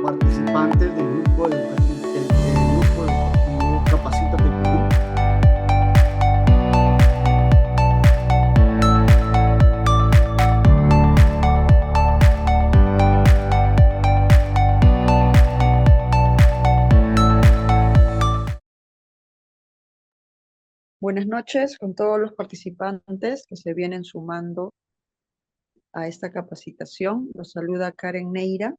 participantes del grupo educativo, grupo educativo Capacítate Perú. Buenas noches con todos los participantes que se vienen sumando a esta capacitación. Los saluda Karen Neira.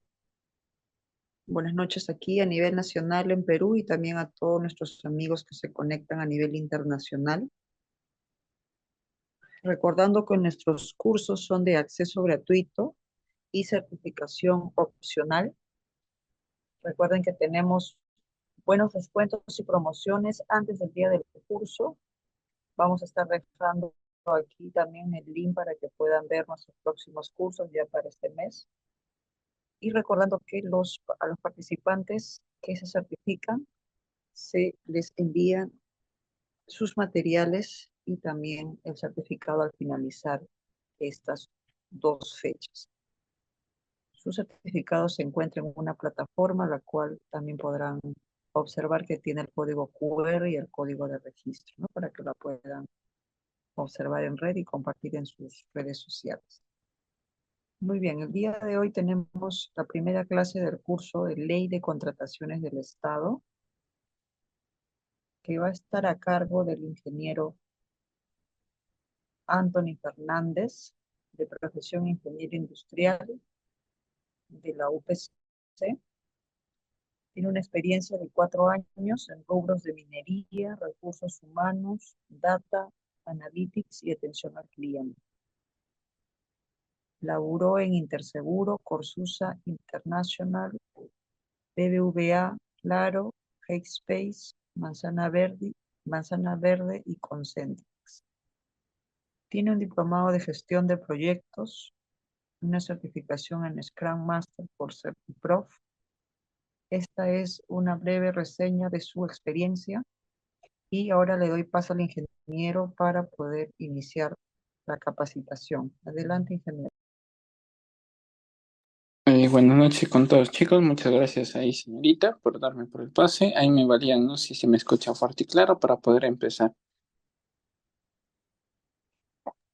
Buenas noches aquí a nivel nacional en Perú y también a todos nuestros amigos que se conectan a nivel internacional. Recordando que nuestros cursos son de acceso gratuito y certificación opcional. Recuerden que tenemos buenos descuentos y promociones antes del día del curso. Vamos a estar dejando aquí también el link para que puedan ver nuestros próximos cursos ya para este mes. Y recordando que a los participantes que se certifican, se les envían sus materiales y también el certificado al finalizar estas 2 fechas. Sus certificados se encuentran en una plataforma, la cual también podrán observar que tiene el código QR y el código de registro, ¿no? Para que la puedan observar en red y compartir en sus redes sociales. Muy bien, el día de hoy tenemos la primera clase del curso de Ley de Contrataciones del Estado, que va a estar a cargo del ingeniero Anthony Fernández, de profesión ingeniero industrial de la UPC. Tiene una experiencia de 4 años en rubros de minería, recursos humanos, data, analytics y atención al cliente. Laboró en Interseguro, Corsusa International, BBVA, Claro, Hexpace, Manzana Verde y Concentrix. Tiene un diplomado de gestión de proyectos, una certificación en Scrum Master por CertiProf. Esta es una breve reseña de su experiencia y ahora le doy paso al ingeniero para poder iniciar la capacitación. Adelante, ingeniero. Buenas noches con todos, chicos. Muchas gracias ahí, señorita, por darme por el pase. Ahí me valían, ¿no? Si se me escucha fuerte y claro para poder empezar.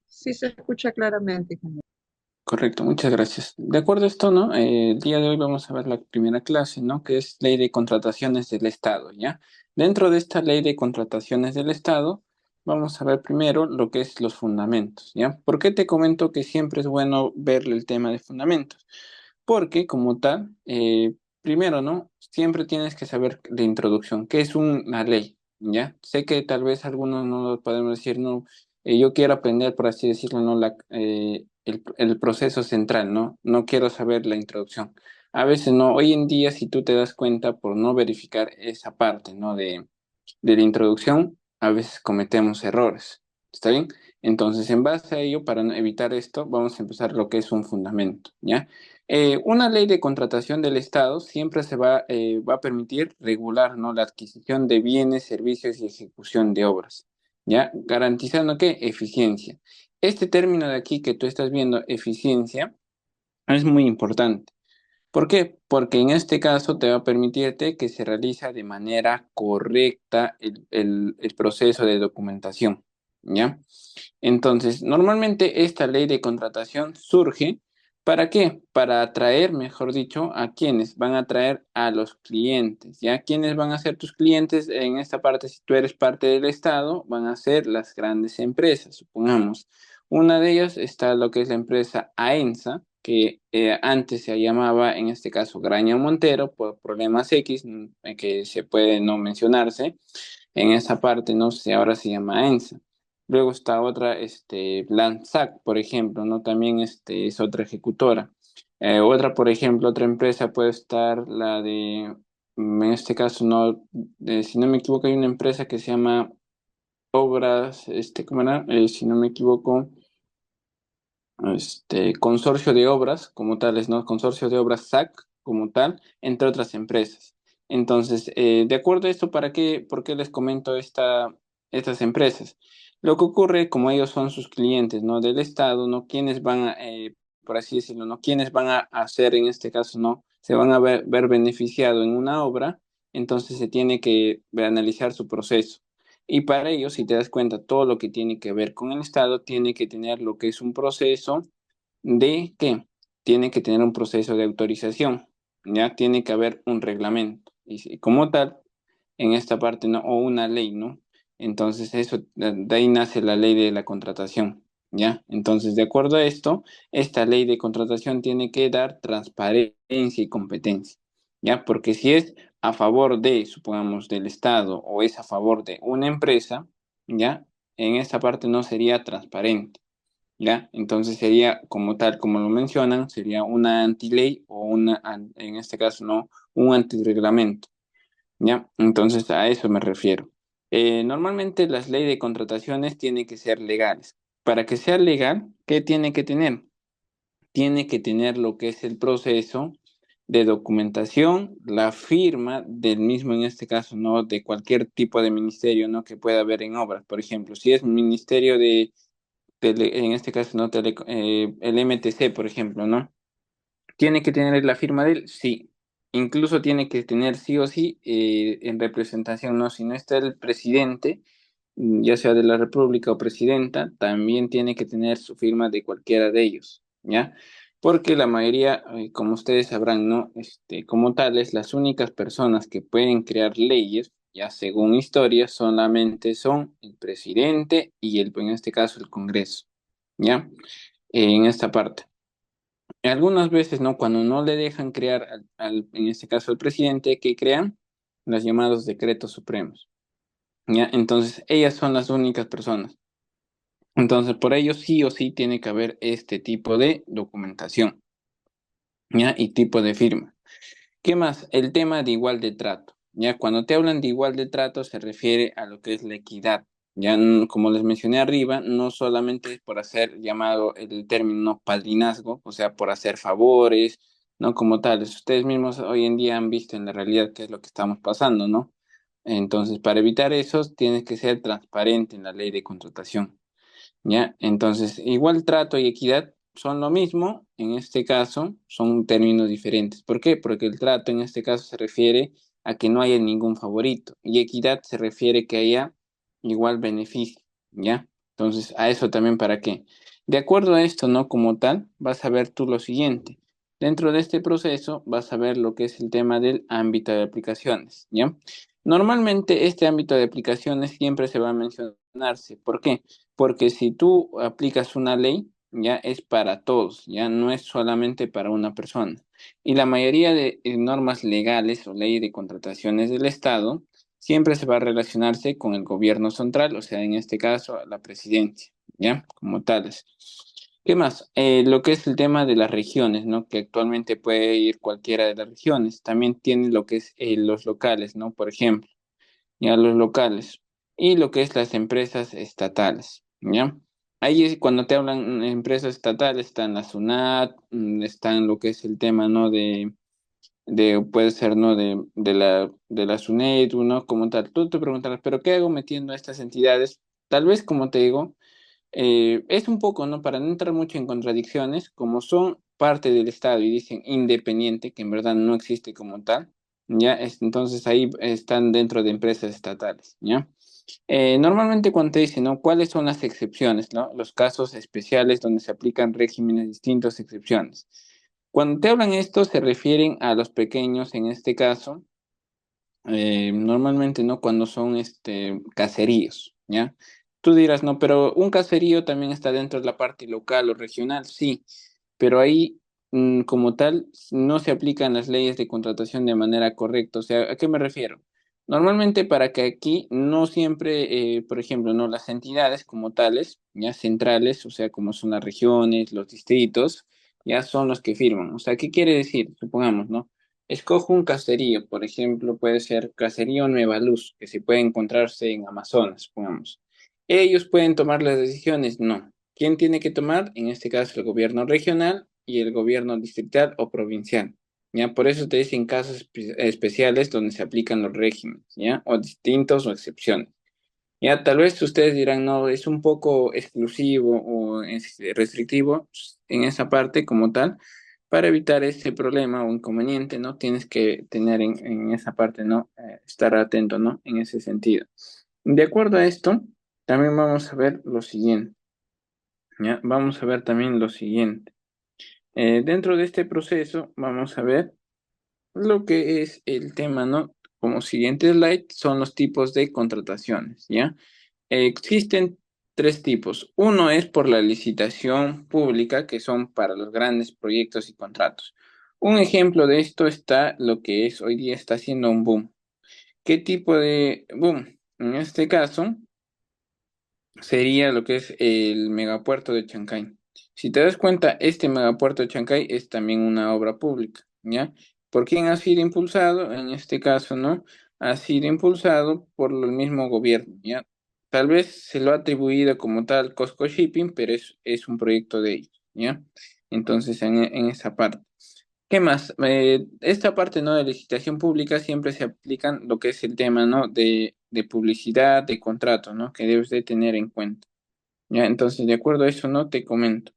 Sí se escucha claramente, ingeniero. Correcto, muchas gracias. De acuerdo a esto, ¿no? El día de hoy vamos a ver la primera clase, ¿no? Que es Ley de Contrataciones del Estado, ¿ya? Dentro de esta Ley de Contrataciones del Estado, vamos a ver primero lo que es los fundamentos, ¿ya? ¿Por qué te comento que siempre es bueno ver el tema de fundamentos? Porque como tal, primero, ¿no? Siempre tienes que saber de introducción, qué es una ley, ¿ya? Sé que tal vez algunos no podemos decir, no, yo quiero aprender, por así decirlo, ¿no? El proceso central, ¿no? No quiero saber la introducción. A veces no, hoy en día, si tú te das cuenta por no verificar esa parte, ¿no? De la introducción, a veces cometemos errores. ¿Está bien? Entonces, en base a ello, para evitar esto, vamos a empezar lo que es un fundamento, ¿ya? Una ley de contratación del Estado siempre va a permitir regular, ¿no? La adquisición de bienes, servicios y ejecución de obras, ¿ya? Garantizando ¿qué? Eficiencia. Este término de aquí que tú estás viendo, eficiencia, es muy importante. ¿Por qué? Porque en este caso te va a permitirte que se realiza de manera correcta el proceso de documentación, ¿ya? Entonces, normalmente esta ley de contratación surge, ¿para qué? Para atraer, mejor dicho, a quienes van a atraer a los clientes, ¿ya? ¿Quiénes van a ser tus clientes? En esta parte, si tú eres parte del Estado, van a ser las grandes empresas, supongamos. Una de ellas está lo que es la empresa AENSA, que antes se llamaba, en este caso, Graña Montero, por problemas X, que se puede no mencionarse. En esa parte, no sé, ahora se llama AENSA. Luego está otra, Lanzac, por ejemplo, ¿no? También es otra ejecutora. Otra, por ejemplo, otra empresa puede estar la de, en este caso, no, si no me equivoco, hay una empresa que se llama Obras, ¿cómo era? Si no me equivoco, consorcio de obras como tales, ¿no? Consorcio de obras SAC como tal, entre otras empresas. Entonces, de acuerdo a esto, ¿por qué les comento estas empresas? Lo que ocurre, como ellos son sus clientes, ¿no? Del Estado, ¿no? ¿Quiénes van a, por así decirlo, ¿no? ¿Quiénes van a hacer, en este caso, ¿no? se van a ver beneficiados en una obra, entonces se tiene que analizar su proceso. Y para ello, si te das cuenta, todo lo que tiene que ver con el Estado tiene que tener lo que es un proceso de ¿qué? Tiene que tener un proceso de autorización, ya tiene que haber un reglamento. Y como tal, en esta parte, ¿no? O una ley, ¿no? Entonces, eso, de ahí nace la ley de la contratación, ¿ya? Entonces, de acuerdo a esto, esta ley de contratación tiene que dar transparencia y competencia, ¿ya? Porque si es a favor de, supongamos, del Estado o es a favor de una empresa, ¿ya? En esta parte no sería transparente, ¿ya? Entonces sería como tal, como lo mencionan, sería una antiley o en este caso, no, un antirreglamento. ¿Ya? Entonces a eso me refiero. Normalmente las leyes de contrataciones tienen que ser legales. Para que sea legal, ¿qué tiene que tener? Tiene que tener lo que es el proceso de documentación, la firma del mismo, en este caso, ¿no? De cualquier tipo de ministerio, ¿no? Que pueda haber en obras. Por ejemplo, si es ministerio en este caso, ¿no? El MTC, por ejemplo, ¿no? ¿Tiene que tener la firma de él? Sí. Incluso tiene que tener sí o sí en representación, ¿no? Si no está el presidente, ya sea de la República o presidenta, también tiene que tener su firma de cualquiera de ellos, ¿ya? Porque la mayoría, como ustedes sabrán, ¿no? Como tales, las únicas personas que pueden crear leyes, ya según historia, solamente son el presidente y en este caso, el Congreso, ¿ya? En esta parte. Algunas veces, ¿no? Cuando no le dejan crear, en este caso al presidente, que crean los llamados decretos supremos, ¿ya? Entonces, ellas son las únicas personas. Entonces, por ello sí o sí tiene que haber este tipo de documentación, ¿ya? Y tipo de firma. ¿Qué más? El tema de igual de trato. Ya cuando te hablan de igual de trato se refiere a lo que es la equidad. Ya como les mencioné arriba, no solamente es por hacer llamado el término padrinazgo, o sea, por hacer favores, no como tales. Ustedes mismos hoy en día han visto en la realidad qué es lo que estamos pasando, ¿no? Entonces, para evitar eso, tienes que ser transparente en la ley de contratación. ¿Ya? Entonces, igual trato y equidad son lo mismo, en este caso son términos diferentes. ¿Por qué? Porque el trato en este caso se refiere a que no haya ningún favorito y equidad se refiere que haya igual beneficio, ¿ya? Entonces, a eso también para qué. De acuerdo a esto, ¿no? Como tal, vas a ver tú lo siguiente. Dentro de este proceso vas a ver lo que es el tema del ámbito de aplicaciones, ¿ya? Normalmente este ámbito de aplicaciones siempre se va a mencionarse. ¿Por qué? Porque si tú aplicas una ley, ya es para todos, ya no es solamente para una persona. Y la mayoría de normas legales o ley de contrataciones del Estado siempre se va a relacionarse con el gobierno central, o sea, en este caso, la presidencia, ya, como tales. ¿Qué más? Lo que es el tema de las regiones, ¿no? Que actualmente puede ir cualquiera de las regiones. También tiene lo que es los locales, ¿no? Por ejemplo, ya los locales y lo que es las empresas estatales, ¿ya? Ahí es cuando te hablan empresas estatales, están la SUNAT, están lo que es el tema, ¿no? Puede ser, ¿no? De la SUNEDU, ¿no? Como tal. Tú te preguntarás, ¿pero qué hago metiendo a estas entidades? Tal vez, como te digo, es un poco, ¿no? Para no entrar mucho en contradicciones, como son parte del Estado y dicen independiente, que en verdad no existe como tal, ¿ya? Entonces ahí están dentro de empresas estatales, ¿ya? Normalmente cuando te dicen, ¿no? ¿Cuáles son las excepciones, ¿no? Los casos especiales donde se aplican regímenes distintos, excepciones. Cuando te hablan esto, se refieren a los pequeños, en este caso, normalmente, ¿no? Cuando son caseríos, ¿ya? Tú dirás, no, pero un caserío también está dentro de la parte local o regional, sí, pero ahí, como tal, no se aplican las leyes de contratación de manera correcta. O sea, ¿a qué me refiero? Normalmente para que aquí no siempre, por ejemplo, no las entidades como tales, ya centrales, o sea, como son las regiones, los distritos, ya son los que firman. O sea, ¿qué quiere decir? Supongamos, ¿no? Escojo un caserío, por ejemplo, puede ser Caserío Nueva Luz, que se puede encontrarse en Amazonas, supongamos. ¿Ellos pueden tomar las decisiones? No. ¿Quién tiene que tomar? En este caso, el gobierno regional y el gobierno distrital o provincial. ¿Ya? Por eso te dicen casos especiales donde se aplican los regímenes, ¿ya? O distintos o excepciones. Ya, tal vez ustedes dirán, no, es un poco exclusivo o es restrictivo en esa parte como tal, Para evitar ese problema o inconveniente, ¿no? Tienes que tener en esa parte, ¿no? Estar atento, ¿no? En ese sentido. De acuerdo a esto, también vamos a ver lo siguiente, ¿ya? Vamos a ver también lo siguiente. Dentro de este proceso, vamos a ver lo que es el tema, ¿no? Como siguiente slide, son los tipos de contrataciones, ¿ya? Existen tres tipos. Uno es por la licitación pública, que son para los grandes proyectos y contratos. Un ejemplo de esto está lo que es hoy día está haciendo un boom. ¿Qué tipo de boom? En este caso, sería lo que es el megapuerto de Chancay. Si te das cuenta, este megapuerto de Chancay es también una obra pública, ¿ya? ¿Por quién ha sido impulsado? En este caso, ¿no? Ha sido impulsado por el mismo gobierno, ¿ya? Tal vez se lo ha atribuido como tal Costco Shipping, pero es un proyecto de ellos, ¿ya? Entonces, en esa parte. ¿Qué más? Esta parte, ¿no? De licitación pública siempre se aplican lo que es el tema, ¿no? De publicidad, de contrato, ¿no? Que debes de tener en cuenta. ¿Ya? Entonces, de acuerdo a eso, ¿no? Te comento.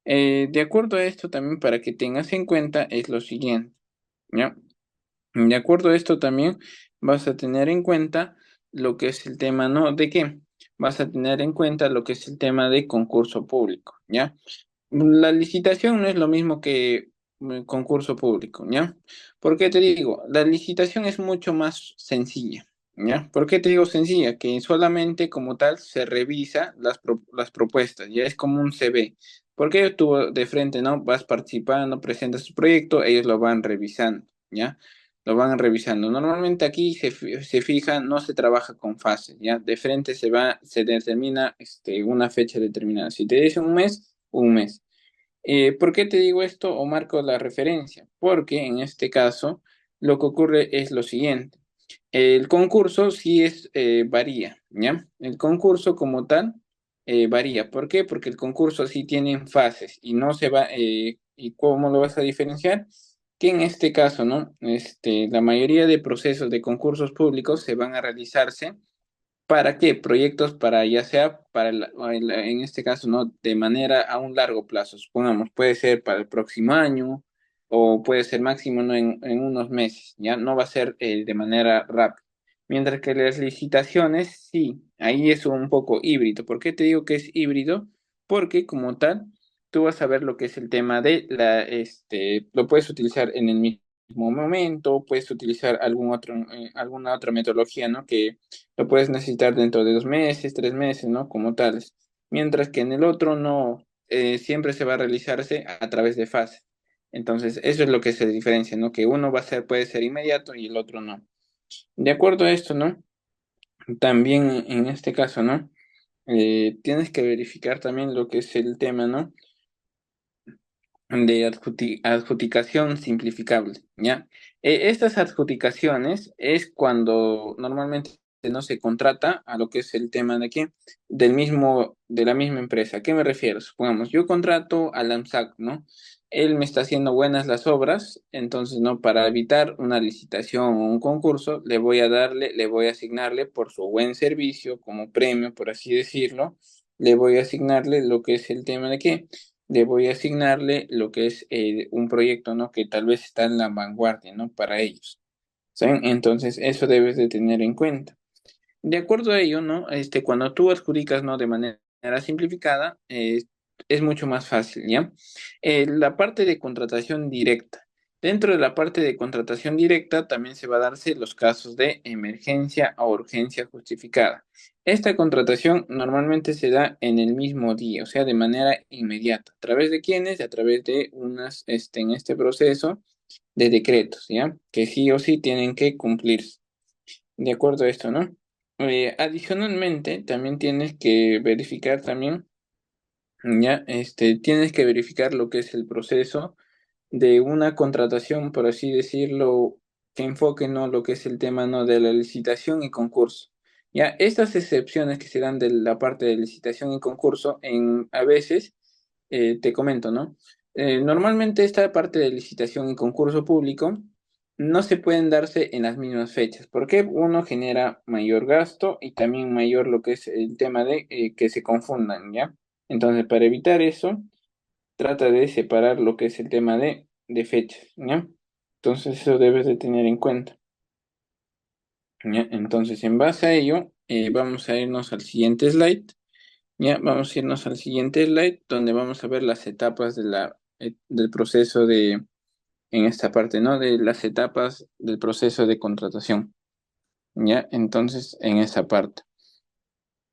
De acuerdo a esto también, para que tengas en cuenta, es lo siguiente, ¿ya? De acuerdo a esto también, vas a tener en cuenta lo que es el tema, ¿no? ¿De qué? Vas a tener en cuenta lo que es el tema de concurso público, ¿ya? La licitación no es lo mismo que concurso público, ¿ya? ¿Por qué te digo? La licitación es mucho más sencilla, ¿ya? ¿Por qué te digo sencilla? Que solamente como tal se revisa las propuestas, ya es como un CV. Porque tú de frente, ¿no? Vas participando, presentas tu proyecto, ellos lo van revisando, ¿ya? Lo van revisando. Normalmente aquí se fija, no se trabaja con fases, ¿ya? De frente se determina una fecha determinada. Si te dice un mes, un mes. ¿Por qué te digo esto o marco la referencia? Porque en este caso lo que ocurre es lo siguiente. El concurso sí varía, ¿ya? El concurso como tal varía. ¿Por qué? Porque el concurso sí tiene fases y no se va, ¿y cómo lo vas a diferenciar? Que en este caso, ¿no? La mayoría de procesos de concursos públicos se van a realizarse. ¿Para qué? Proyectos para, ya sea para, en este caso, ¿no? De manera a un largo plazo. Supongamos, puede ser para el próximo año o puede ser máximo, ¿no? En unos meses, ¿ya? No va a ser de manera rápida. Mientras que las licitaciones, sí, ahí es un poco híbrido. ¿Por qué te digo que es híbrido? Porque como tal, tú vas a ver lo que es el tema de lo puedes utilizar en el mismo momento, puedes utilizar alguna otra metodología, ¿no? Que lo puedes necesitar dentro de 2 meses, 3 meses, ¿no? Como tales. Mientras que en el otro no, siempre se va a realizarse a través de fase. Entonces, eso es lo que se diferencia, ¿no? Que uno puede ser inmediato y el otro no. De acuerdo a esto, ¿no? También en este caso, ¿no? Tienes que verificar también lo que es el tema, ¿no? De adjudicación simplificable, ¿ya? Estas adjudicaciones es cuando normalmente no se contrata a lo que es el tema de aquí, de la misma empresa. ¿A qué me refiero? Supongamos, yo contrato al AMSAC, ¿no? Él me está haciendo buenas las obras, entonces, ¿no? Para evitar una licitación o un concurso, le voy a asignarle por su buen servicio, como premio, por así decirlo, le voy a asignarle lo que es el tema de qué, le voy a asignarle lo que es un proyecto, ¿no? Que tal vez está en la vanguardia, ¿no? Para ellos. ¿Saben? Entonces, eso debes de tener en cuenta. De acuerdo a ello, ¿no? Cuando tú adjudicas, ¿no? De manera simplificada, es mucho más fácil, ¿ya? La parte de contratación directa. Dentro de la parte de contratación directa también se va a darse los casos de emergencia o urgencia justificada. Esta contratación normalmente se da en el mismo día, o sea, de manera inmediata. ¿A través de quiénes? A través de en este proceso de decretos, ¿ya? Que sí o sí tienen que cumplirse. De acuerdo a esto, ¿no? Adicionalmente, también tienes que verificar también, ya, tienes que verificar lo que es el proceso de una contratación, por así decirlo, que enfoque, ¿no? Lo que es el tema, ¿no? De la licitación y concurso. Ya, estas excepciones que se dan de la parte de licitación y concurso, a veces, te comento, ¿no? Normalmente esta parte de licitación y concurso público no se pueden darse en las mismas fechas, porque uno genera mayor gasto y también mayor lo que es el tema de que se confundan, ¿ya? Entonces, para evitar eso, trata de separar lo que es el tema de de fechas, ¿ya? Entonces eso debes de tener en cuenta, ¿ya? Entonces, en base a ello, vamos a irnos al siguiente slide, ¿ya? Vamos a irnos al siguiente slide donde vamos a ver las etapas del proceso en esta parte, ¿no? De las etapas del proceso de contratación, ¿ya? Entonces, en esa parte.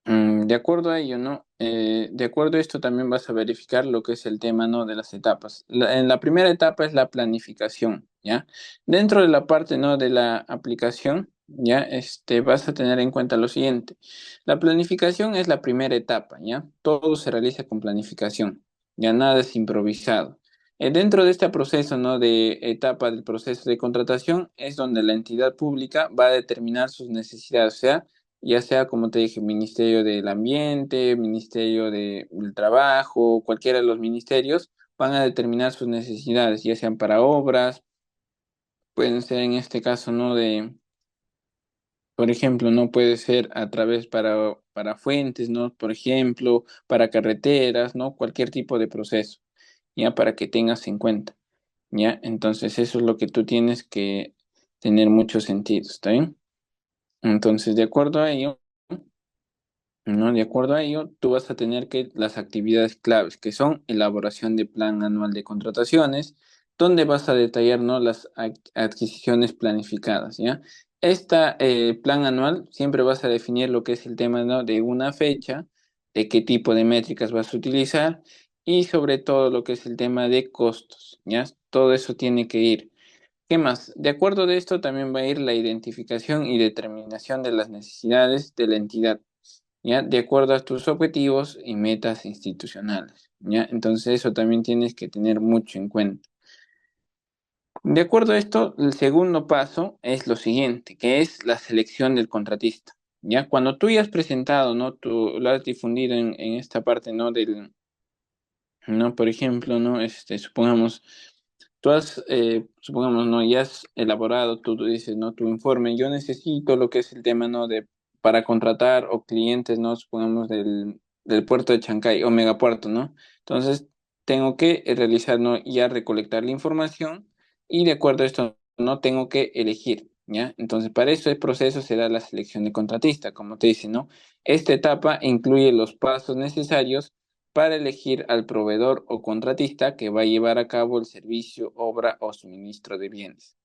De acuerdo a ello, ¿no? De acuerdo a esto también vas a verificar lo que es el tema, ¿no? De las etapas. En la primera etapa es la planificación, ¿ya? Dentro de la parte, ¿no? De la aplicación, ¿ya? Vas a tener en cuenta lo siguiente. La planificación es la primera etapa, ¿ya? Todo se realiza con planificación, ya nada es improvisado. Dentro de este proceso, ¿no? De etapa del proceso de contratación es donde la entidad pública va a determinar sus necesidades, o sea, ya sea, como te dije, Ministerio del Ambiente, del Trabajo, cualquiera de los ministerios, van a determinar sus necesidades, ya sean para obras, pueden ser en este caso, ¿no? Por ejemplo, no puede ser a través para fuentes, ¿no? Por ejemplo, para carreteras, ¿no? Cualquier tipo de proceso, ya para que tengas en cuenta, ¿ya? Entonces, eso es lo que tú tienes que tener mucho sentido, ¿está bien? Entonces, de acuerdo a ello, ¿no? De acuerdo a ello, tú vas a tener que las actividades claves, que son elaboración de plan anual de contrataciones, donde vas a detallar, ¿no? Las adquisiciones planificadas, ¿ya? Esta plan anual siempre vas a definir lo que es el tema, ¿no? De una fecha, de qué tipo de métricas vas a utilizar y sobre todo lo que es el tema de costos, ¿ya? Todo eso tiene que ir. ¿Qué más? De acuerdo de esto también va a ir la identificación y determinación de las necesidades de la entidad. ¿Ya? De acuerdo a tus objetivos y metas institucionales, ¿ya? Entonces eso también tienes que tener mucho en cuenta. De acuerdo a esto, el segundo paso es lo siguiente, que es la selección del contratista, ¿ya? Cuando tú ya has presentado, ¿no? Tú lo has difundido en esta parte, ¿no? ¿No? Por ejemplo, ¿no? Supongamos, supongamos, ¿no? Ya has elaborado, tú dices, ¿no? Tu informe, yo necesito lo que es el tema, ¿no? Para contratar o clientes, ¿no? Supongamos del puerto de Chancay o megapuerto, ¿no? Entonces, tengo que realizar, ¿no? Ya recolectar la información y de acuerdo a esto, ¿no? Tengo que elegir, ¿ya? Entonces, para eso el proceso se da la selección de contratista, como te dice, ¿no? Esta etapa incluye los pasos necesarios para elegir al proveedor o contratista que va a llevar a cabo el servicio, obra o suministro de bienes.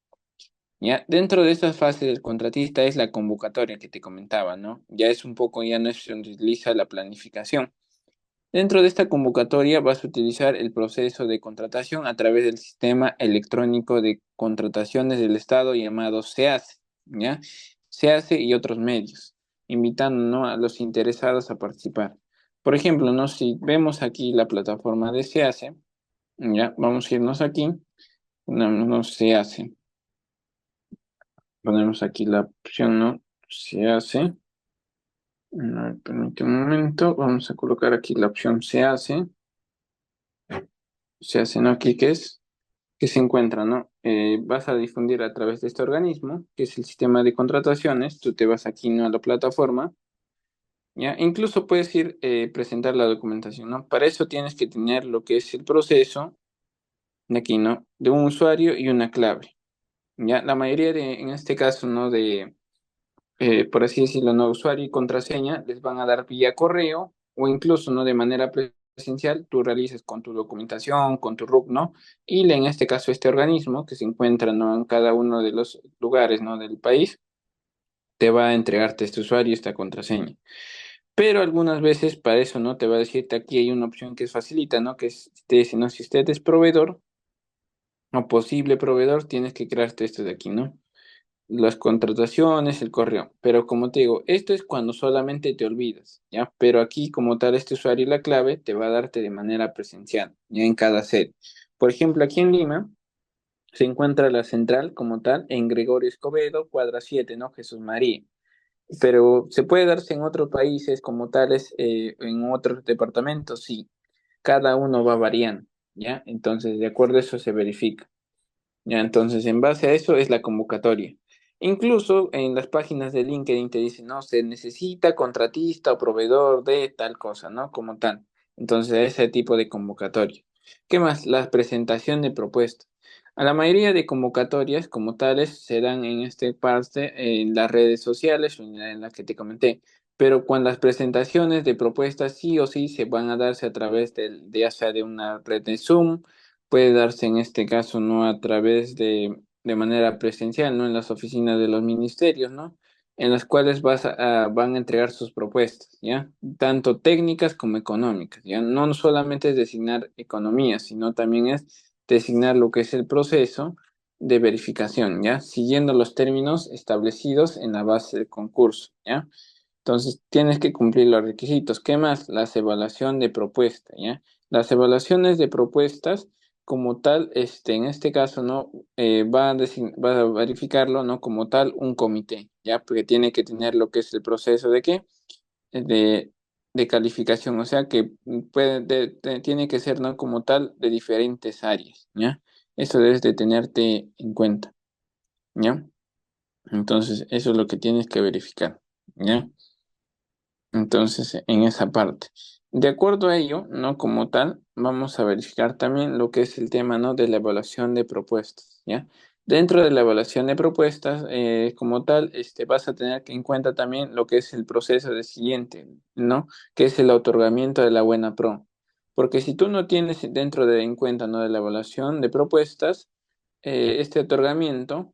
¿Ya? Dentro de esta fase del contratista es la convocatoria que te comentaba, ¿no? Ya es un poco, ya no es donde utiliza la planificación. Dentro de esta convocatoria vas a utilizar el proceso de contratación a través del sistema electrónico de contrataciones del Estado llamado SEACE, ¿ya? SEACE y otros medios, invitando, ¿no? A los interesados a participar. Por ejemplo, ¿no? Si vemos aquí la plataforma de SEACE, ya, vamos a irnos aquí, ponemos SEACE, ponemos aquí la opción, ¿no? SEACE, no, permite un momento, vamos a colocar aquí la opción SEACE, ¿no? Aquí que se encuentra, ¿no? Vas a difundir a través de este organismo, que es el sistema de contrataciones, tú te vas aquí, ¿no? A la plataforma, ¿ya? Incluso puedes ir presentar la documentación, ¿no? Para eso tienes que tener lo que es el proceso de aquí, ¿no? De un usuario y una clave, ¿ya? La mayoría en este caso, ¿no? Por así decirlo, ¿no? Usuario y contraseña les van a dar vía correo o incluso, ¿no? De manera presencial, tú realices con tu documentación, con tu RUC, ¿no? Y en este caso, este organismo que se encuentra, ¿no? En cada uno de los lugares, ¿no? Del país, te va a entregarte este usuario y esta contraseña. Pero algunas veces para eso, ¿no? Te va a decirte aquí hay una opción que es facilita, ¿no? Que es, te dice, ¿no? Si usted es proveedor o posible proveedor, tienes que crearte esto de aquí, ¿no? Las contrataciones, el correo. Pero como te digo, esto es cuando solamente te olvidas, ¿ya? Pero aquí, como tal, este usuario y la clave te va a darte de manera presencial, ya en cada sede. Por ejemplo, aquí en Lima se encuentra la central como tal en Gregorio Escobedo, cuadra 7, ¿no? Jesús María. Pero se puede darse en otros países como tales, en otros departamentos, sí. Cada uno va variando, ¿ya? Entonces, de acuerdo a eso se verifica. Ya, entonces, en base a eso es la convocatoria. Incluso en las páginas de LinkedIn te dicen, no, se necesita contratista o proveedor de tal cosa, ¿no? Como tal. Entonces, ese tipo de convocatoria. ¿Qué más? La presentación de propuestas. A la mayoría de convocatorias como tales se dan en este parte en las redes sociales o en la que te comenté, pero cuando las presentaciones de propuestas sí o sí se van a darse a través de ya sea de una red de Zoom, puede darse en este caso no a través de manera presencial, no en las oficinas de los ministerios, ¿no? En las cuales van a entregar sus propuestas, ¿ya? Tanto técnicas como económicas, ¿ya? No solamente es designar economía, sino también es designar lo que es el proceso de verificación, ¿ya? Siguiendo los términos establecidos en la base del concurso, ¿ya? Entonces, tienes que cumplir los requisitos. ¿Qué más? Las evaluación de propuesta, ¿ya? Las evaluaciones de propuestas, como tal, en este caso, ¿no? Va a verificarlo, ¿no? Como tal, un comité, ¿ya? Porque tiene que tener lo que es el proceso de qué? De, de calificación, o sea que tiene que ser, ¿no? Como tal, de diferentes áreas, ¿ya? Eso debes de tenerte en cuenta, ¿ya? Entonces, eso es lo que tienes que verificar, ¿ya? Entonces, en esa parte. De acuerdo a ello, ¿no? Como tal, vamos a verificar también lo que es el tema, ¿no? De la evaluación de propuestas, ¿ya? Dentro de la evaluación de propuestas, como tal, vas a tener que en cuenta también lo que es el proceso de siguiente, ¿no? Que es el otorgamiento de la buena pro. Porque si tú no tienes dentro de en cuenta, ¿no? De la evaluación de propuestas, este otorgamiento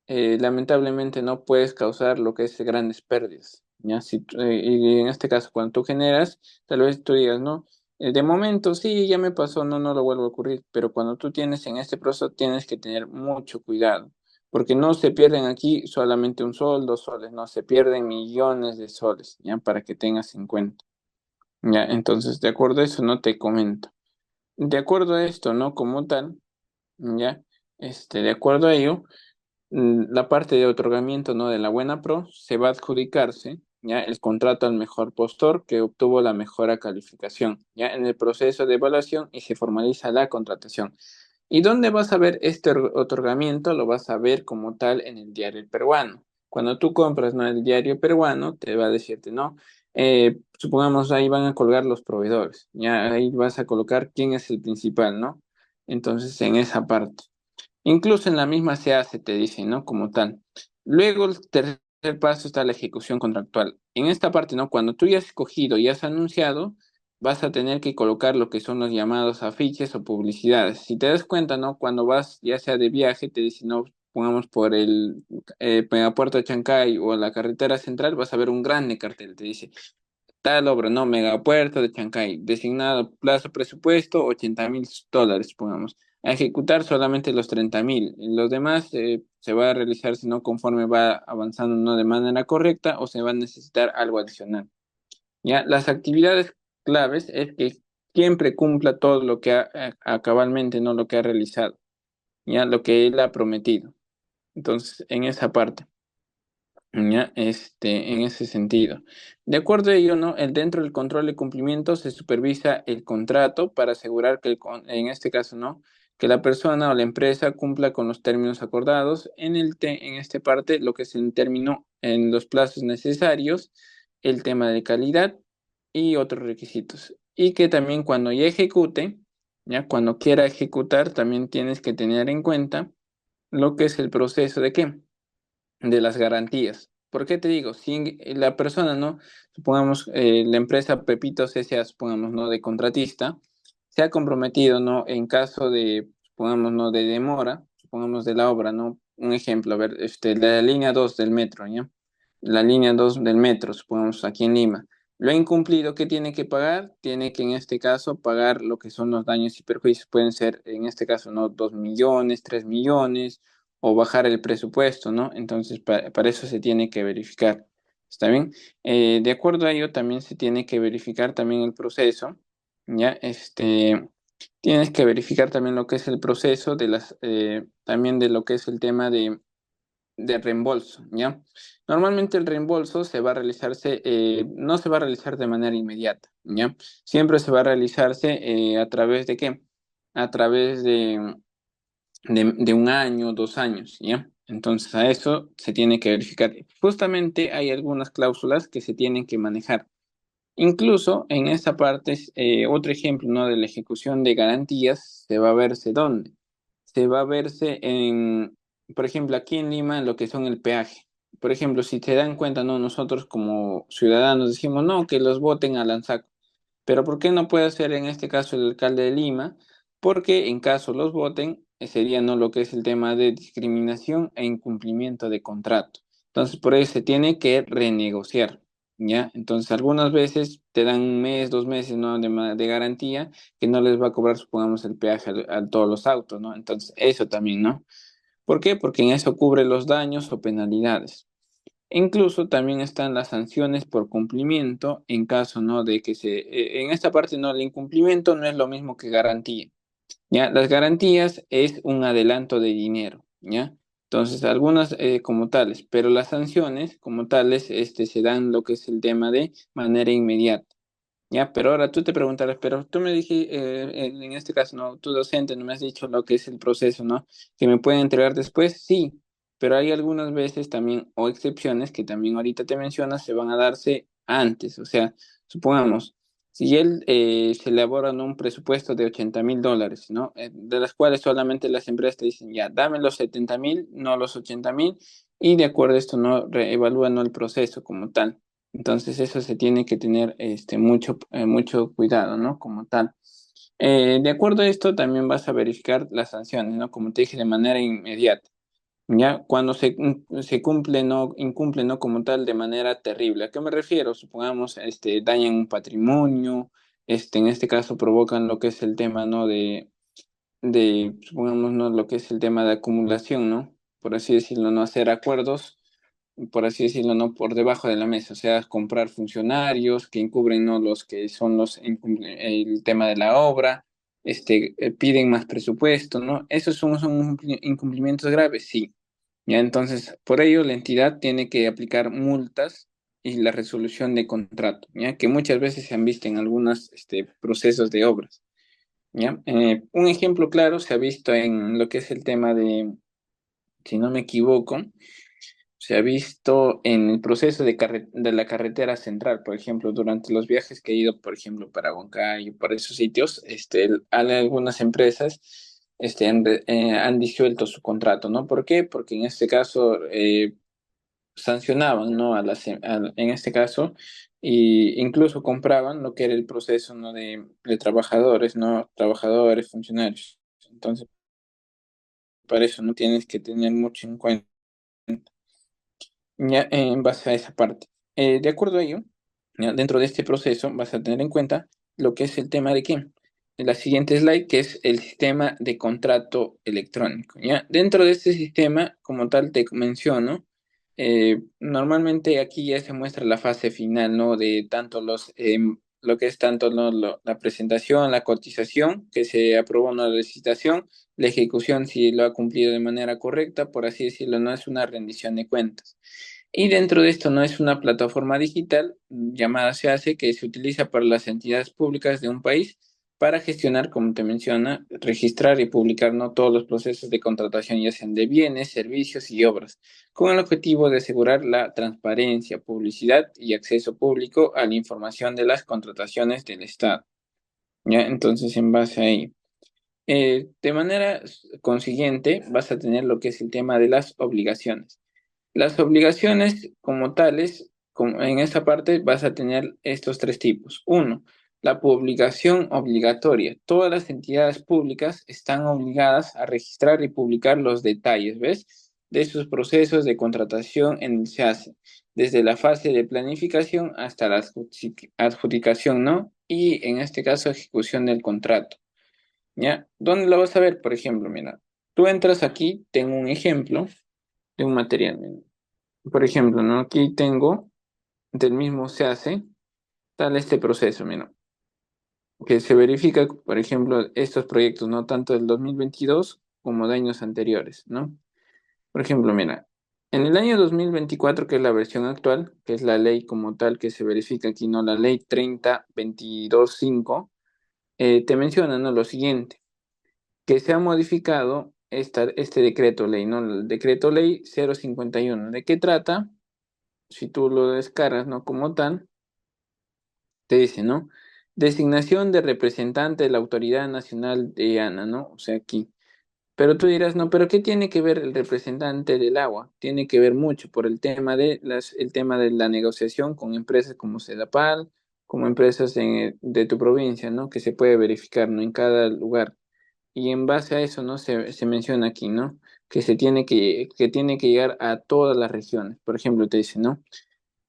lamentablemente no puedes causar lo que es grandes pérdidas, ¿ya? Y en este caso, cuando tú generas, tal vez tú digas, no, de momento sí, ya me pasó, no, no lo vuelvo a ocurrir, pero cuando tú tienes en este proceso tienes que tener mucho cuidado, porque no se pierden aquí solamente un sol, 2 soles, no, se pierden millones de soles, ¿ya? Para que tengas en cuenta, ¿ya? Entonces, de acuerdo a eso, no te comento. De acuerdo a esto, ¿no? Como tal, ¿ya? De acuerdo a ello la parte de otorgamiento, ¿no? De la buena pro se va a adjudicarse ya el contrato al mejor postor que obtuvo la mejor calificación ya en el proceso de evaluación y se formaliza la contratación. ¿Y dónde vas a ver este otorgamiento? Lo vas a ver como tal en el diario peruano. Cuando tú compras, ¿no? El diario peruano te va a decirte, ¿no? Supongamos ahí van a colgar los proveedores, ya ahí vas a colocar quién es el principal, ¿no? Entonces, en esa parte. Incluso en la misma se hace, te dice, ¿no? Como tal. Luego, el tercer paso está la ejecución contractual. En esta parte, ¿no? Cuando tú ya has escogido y has anunciado, vas a tener que colocar lo que son los llamados afiches o publicidades. Si te das cuenta, ¿no? Cuando vas, ya sea de viaje, te dice, no, pongamos por el Puerto de Chancay o la carretera central, vas a ver un grande cartel, te dice tal obra, no, megapuerto de Chancay, designado plazo presupuesto, $80,000, pongamos. A ejecutar solamente los 30,000. Los demás se va a realizar, si no, conforme va avanzando no de manera correcta o se va a necesitar algo adicional. Ya, las actividades claves es que siempre cumpla todo lo que cabalmente, no lo que ha realizado, ya, lo que él ha prometido. Entonces, en esa parte. Ya, en ese sentido. De acuerdo a ello, ¿no? Dentro del control de cumplimiento se supervisa el contrato para asegurar que, en este caso, ¿no? Que la persona o la empresa cumpla con los términos acordados en esta parte, lo que es el término en los plazos necesarios, el tema de calidad y otros requisitos. Y que también cuando ya ejecute, ya cuando quiera ejecutar, también tienes que tener en cuenta lo que es el proceso de qué de las garantías. ¿Por qué te digo? Si la persona, ¿no? Supongamos, la empresa Pepito CSA, supongamos, ¿no? De contratista, se ha comprometido, ¿no? En caso de, supongamos, ¿no? De demora, supongamos de la obra, ¿no? Un ejemplo, a ver, la línea 2 del metro, ¿ya? La línea 2 del metro, supongamos, aquí en Lima. Lo ha incumplido, ¿qué tiene que pagar? Tiene que, en este caso, pagar lo que son los daños y perjuicios. Pueden ser, en este caso, ¿no? 2 millones, 3 millones, o bajar el presupuesto, ¿no? Entonces, para eso se tiene que verificar. ¿Está bien? De acuerdo a ello, también se tiene que verificar también el proceso, ¿ya? Tienes que verificar también lo que es el proceso también de lo que es el tema de reembolso, ¿ya? Normalmente el reembolso se va a realizarse, no se va a realizar de manera inmediata, ¿ya? Siempre se va a realizarse a través de qué? A través de 1 año, 2 años, ¿ya? Entonces a eso se tiene que verificar. Justamente hay algunas cláusulas que se tienen que manejar. Incluso en esta parte, otro ejemplo, ¿no? De la ejecución de garantías, se va a verse dónde. se va a verse en, por ejemplo, aquí en Lima, en lo que son el peaje. Por ejemplo, si se dan cuenta, ¿no? Nosotros como ciudadanos decimos, no, que los voten a Lanzaco. Pero ¿por qué no puede ser en este caso el alcalde de Lima? Porque en caso los voten, sería no lo que es el tema de discriminación e incumplimiento de contrato. Entonces, por eso se tiene que renegociar, ¿ya? Entonces, algunas veces te dan un mes, 2 meses, ¿no? de garantía que no les va a cobrar, supongamos, el peaje a todos los autos, ¿no? Entonces, eso también, ¿no? ¿Por qué? Porque en eso cubre los daños o penalidades. Incluso también están las sanciones por cumplimiento en caso, ¿no? de que en esta parte, ¿no? El incumplimiento no es lo mismo que garantía, ¿ya? Las garantías es un adelanto de dinero, ¿ya? Entonces, algunas como tales, pero las sanciones como tales, se dan lo que es el tema de manera inmediata. Ya, pero ahora tú te preguntarás, pero tú me dijiste, en este caso, no, tu docente no me has dicho lo que es el proceso, ¿no? Que me pueden entregar después, sí, pero hay algunas veces también, o excepciones que también ahorita te mencionas, se van a darse antes. O sea, supongamos, si él se elabora, ¿no? Un presupuesto de $80,000, ¿no? De las cuales solamente las empresas te dicen, ya, dame los 70,000, no los 80,000, y de acuerdo a esto, ¿no? Reevalúan, ¿no? El proceso como tal. Entonces eso se tiene que tener mucho cuidado, ¿no? Como tal. De acuerdo a esto, también vas a verificar las sanciones, ¿no? Como te dije, de manera inmediata, ¿ya? Cuando se cumple, no, incumple, ¿no? Como tal, de manera terrible. ¿A qué me refiero? Supongamos, dañan un patrimonio, en este caso provocan lo que es el tema, ¿no? Supongamos, ¿no? Lo que es el tema de acumulación, ¿no? Por así decirlo, no hacer acuerdos, por así decirlo, no por debajo de la mesa, o sea, comprar funcionarios que encubren, ¿no? Los que son el tema de la obra, piden más presupuesto, ¿no? Esos son incumplimientos graves, sí. Ya, entonces, por ello, la entidad tiene que aplicar multas y la resolución de contrato, ya que muchas veces se han visto en algunos procesos de obras. ¿Ya? Un ejemplo claro se ha visto en lo que es el tema de, si no me equivoco, se ha visto en el proceso de la carretera central, por ejemplo, durante los viajes que he ido, por ejemplo, para Huancayo, por esos sitios, hay algunas empresas han disuelto su contrato, ¿no? ¿Por qué? Porque en este caso sancionaban, ¿no? En este caso, y incluso compraban lo que era el proceso, ¿no? de trabajadores, ¿no? Trabajadores, funcionarios. Entonces, para eso no tienes que tener mucho en cuenta, ya, en base a esa parte. De acuerdo a ello, ya, dentro de este proceso vas a tener en cuenta lo que es el tema de qué. La siguiente slide, que es el sistema de contrato electrónico, ¿ya? Dentro de este sistema, como tal, te menciono, normalmente aquí ya se muestra la fase final, ¿no? De tanto lo que es tanto, ¿no? La presentación, la cotización, que se aprobó una licitación, la ejecución, si lo ha cumplido de manera correcta, por así decirlo, no es una rendición de cuentas. Y dentro de esto no es una plataforma digital llamada SEACE que se utiliza para las entidades públicas de un país para gestionar, como te menciona, registrar y publicar, ¿no? Todos los procesos de contratación, ya sean de bienes, servicios y obras, con el objetivo de asegurar la transparencia, publicidad y acceso público a la información de las contrataciones del Estado. ¿Ya? Entonces, en base a ello. De manera consiguiente, vas a tener lo que es el tema de las obligaciones. Las obligaciones como tales, en esta parte vas a tener estos tres tipos. Uno, la publicación obligatoria. Todas las entidades públicas están obligadas a registrar y publicar los detalles, ¿ves? De sus procesos de contratación en el SEACE, desde la fase de planificación hasta la adjudicación, ¿no? Y en este caso, ejecución del contrato. ¿Ya? ¿Dónde lo vas a ver? Por ejemplo, mira, tú entras aquí, tengo un ejemplo de un material. Mira. Por ejemplo, ¿no? Aquí tengo del mismo se hace tal este proceso, mira, que se verifica, por ejemplo, estos proyectos, ¿no? Tanto del 2022 como de años anteriores, ¿no? Por ejemplo, mira, en el año 2024, que es la versión actual, que es la ley como tal que se verifica aquí, ¿no? La ley 30.22.5, te menciona, ¿no? Lo siguiente, que se ha modificado este decreto ley, ¿no? El decreto ley 051. ¿De qué trata? Si tú lo descargas, ¿no? Como tal, te dice, ¿no? Designación de representante de la Autoridad Nacional de ANA, ¿no? O sea, aquí. Pero tú dirás, no, pero ¿qué tiene que ver el representante del agua? Tiene que ver mucho por el tema el tema de la negociación con empresas como Sedapal, como empresas de tu provincia, ¿no? Que se puede verificar, ¿no? En cada lugar. Y en base a eso, ¿no? Se menciona aquí, ¿no? Que tiene que llegar a todas las regiones. Por ejemplo, te dice, ¿no?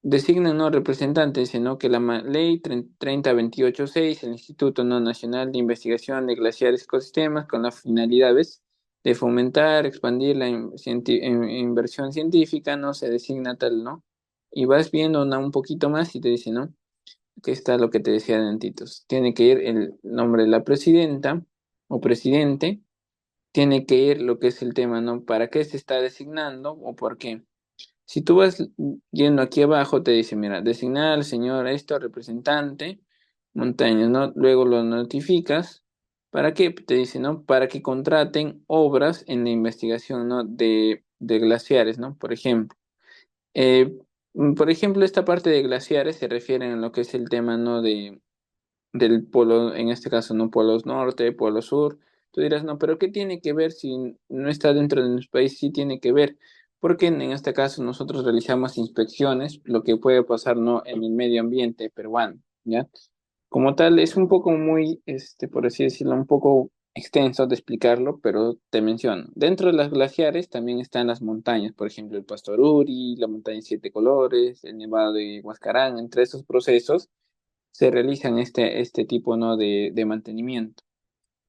Designan no representantes, sino que la ley 3028/6, el Instituto no Nacional de Investigación de Glaciares y Ecosistemas, con la finalidad, ¿ves?, de fomentar, expandir la inversión científica, no se designa tal, ¿no? Y vas viendo un poquito más y te dice, ¿no? Que está lo que te decía de antitos. Tiene que ir el nombre de la presidenta o presidente, tiene que ir lo que es el tema, ¿no? ¿Para qué se está designando o por qué? Si tú vas yendo aquí abajo, te dice, mira, designar al señor esto, representante, montañas, ¿no? Luego lo notificas. ¿Para qué? Te dice, ¿no? Para que contraten obras en la investigación, ¿no? De glaciares, ¿no? Por ejemplo. Eh, por ejemplo, esta parte de glaciares se refiere a lo que es el tema, ¿no? Del polo, en este caso, ¿no? Polos norte, polo sur. Tú dirás, no, pero ¿qué tiene que ver si no está dentro de nuestro país? Sí tiene que ver, porque en este caso nosotros realizamos inspecciones, lo que puede pasar, ¿no? En el medio ambiente peruano, ¿ya? Como tal, es un poco muy, por así decirlo, un poco extenso de explicarlo, pero te menciono. Dentro de las glaciares también están las montañas, por ejemplo, el Pastoruri, la montaña Siete Colores, el Nevado de Huascarán. Entre esos procesos se realizan este tipo, ¿no? de mantenimiento.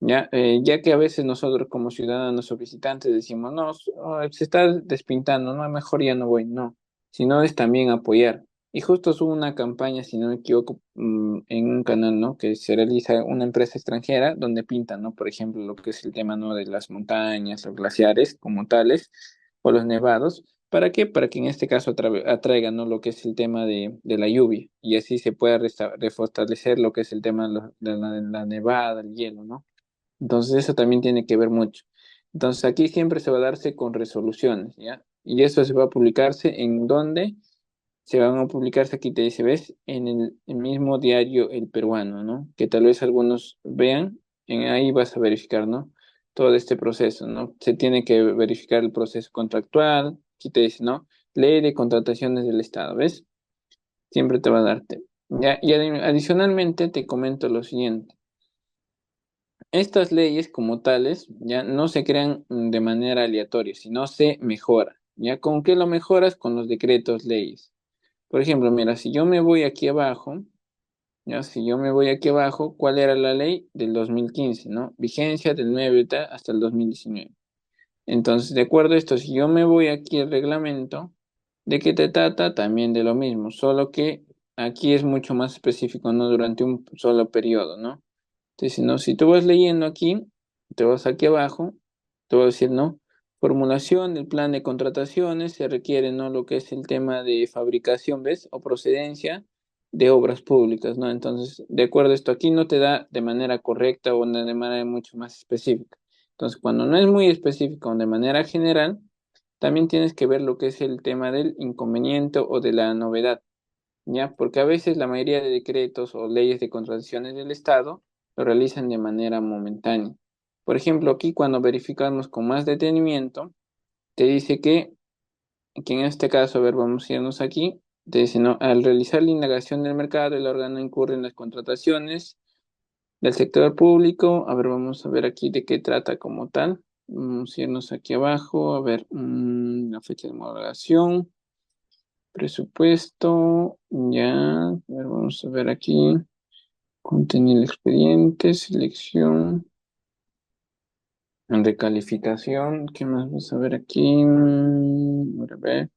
¿Ya? Ya que a veces nosotros como ciudadanos o visitantes decimos, no, se está despintando, no, mejor ya no voy, no, sino es también apoyar. Y justo hubo una campaña, si no me equivoco, en un canal, ¿no? Que se realiza una empresa extranjera donde pintan, ¿no? Por ejemplo, lo que es el tema, ¿no? De las montañas, los glaciares como tales, o los nevados. ¿Para qué? Para que en este caso atraiga, ¿no? Lo que es el tema de la lluvia y así se pueda refortalecer lo que es el tema de la nevada, el hielo, ¿no? Entonces eso también tiene que ver mucho. Entonces aquí siempre se va a darse con resoluciones, ¿ya? Y eso se va a publicarse en donde se van a publicarse, aquí te dice, ¿ves? En el mismo diario El Peruano, ¿no? Que tal vez algunos vean, en ahí vas a verificar, ¿no? Todo este proceso, ¿no? Se tiene que verificar el proceso contractual, aquí te dice, ¿no? Ley de contrataciones del Estado, ¿ves? Siempre te va a darte. Ya, y adicionalmente te comento lo siguiente. Estas leyes como tales ya no se crean de manera aleatoria, sino se mejora. ¿Ya con qué lo mejoras? Con los decretos leyes. Por ejemplo, mira, si yo me voy aquí abajo, ya, si yo me voy aquí abajo, ¿cuál era la ley? Del 2015, ¿no? Vigencia del 9 hasta el 2019. Entonces, de acuerdo a esto, si yo me voy aquí al reglamento, ¿de qué te trata? También de lo mismo, solo que aquí es mucho más específico, ¿no? Durante un solo periodo, ¿no? Entonces, ¿no? Si tú vas leyendo aquí, te vas aquí abajo, te voy a decir, ¿no? Formulación del plan de contrataciones, se requiere, ¿no? Lo que es el tema de fabricación, ¿ves? O procedencia de obras públicas, ¿no? Entonces, de acuerdo a esto, aquí no te da de manera correcta o de manera mucho más específica. Entonces, cuando no es muy específico o de manera general, también tienes que ver lo que es el tema del inconveniente o de la novedad. ¿Ya? Porque a veces la mayoría de decretos o leyes de contrataciones del Estado lo realizan de manera momentánea. Por ejemplo, aquí cuando verificamos con más detenimiento, te dice que en este caso, a ver, vamos a irnos aquí, te dice, no, al realizar la indagación del mercado, el órgano incurre en las contrataciones del sector público. A ver, vamos a ver aquí de qué trata como tal. Vamos a irnos aquí abajo, a ver, la fecha de homologación. Presupuesto, ya, a ver, vamos a ver aquí, contenido del expediente, selección, recalificación, ¿qué más vamos a ver aquí? A ver,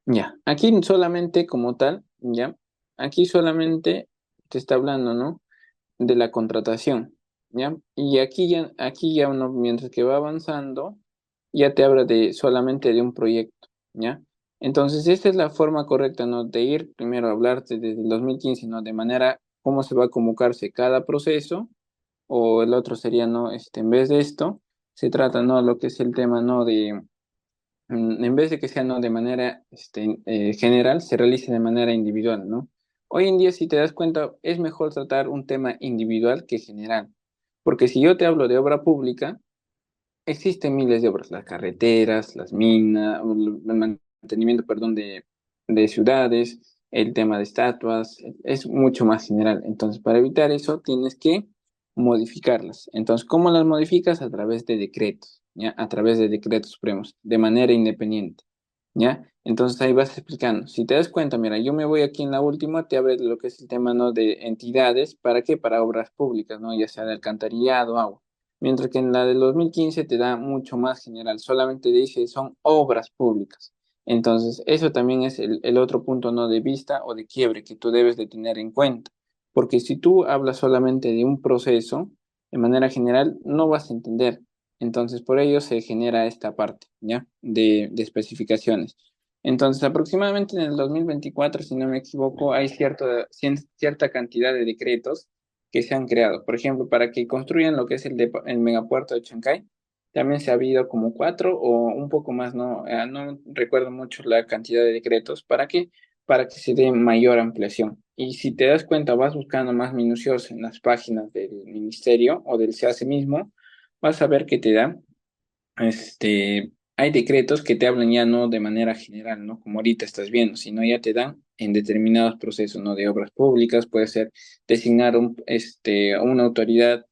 ya, aquí solamente como tal, ya, aquí solamente te está hablando, ¿no? De la contratación, ¿ya? Y aquí ya uno, mientras que va avanzando, ya te habla solamente de un proyecto, ¿ya? Entonces, esta es la forma correcta, ¿no? De ir primero a hablarte desde el 2015, ¿no? De manera, cómo se va a convocarse cada proceso, o el otro sería, ¿no? En vez de esto, se trata, ¿no? Lo que es el tema, ¿no? En vez de que sea, ¿no? De manera, general, se realice de manera individual, ¿no? Hoy en día, si te das cuenta, es mejor tratar un tema individual que general. Porque si yo te hablo de obra pública, existen miles de obras, las carreteras, las minas, o el mantenimiento, perdón, de ciudades, el tema de estatuas, es mucho más general. Entonces, para evitar eso, tienes que modificarlas. Entonces, ¿cómo las modificas? A través de decretos, ¿ya? A través de decretos supremos, de manera independiente, ¿ya? Entonces ahí vas explicando. Si te das cuenta, mira, yo me voy aquí en la última, te abre lo que es el tema, ¿no? De entidades, ¿para qué? Para obras públicas, ¿no? Ya sea de alcantarillado, agua. Mientras que en la del 2015 te da mucho más general, solamente dice son obras públicas. Entonces, eso también es el otro punto, ¿no? De vista o de quiebre que tú debes de tener en cuenta. Porque si tú hablas solamente de un proceso, de manera general, no vas a entender. Entonces, por ello se genera esta parte, ¿ya? De especificaciones. Entonces, aproximadamente en el 2024, si no me equivoco, hay cierta cantidad de decretos que se han creado. Por ejemplo, para que construyan lo que es el megapuerto de Chancay, también se ha habido como 4 o un poco más, ¿no? No recuerdo mucho la cantidad de decretos. ¿Para qué? Para que se dé mayor ampliación. Y si te das cuenta, vas buscando más minucioso en las páginas del ministerio o del SEACE mismo, vas a ver que te da, hay decretos que te hablan ya no de manera general, ¿no? Como ahorita estás viendo, sino ya te dan en determinados procesos, ¿no? De obras públicas, puede ser designar una autoridad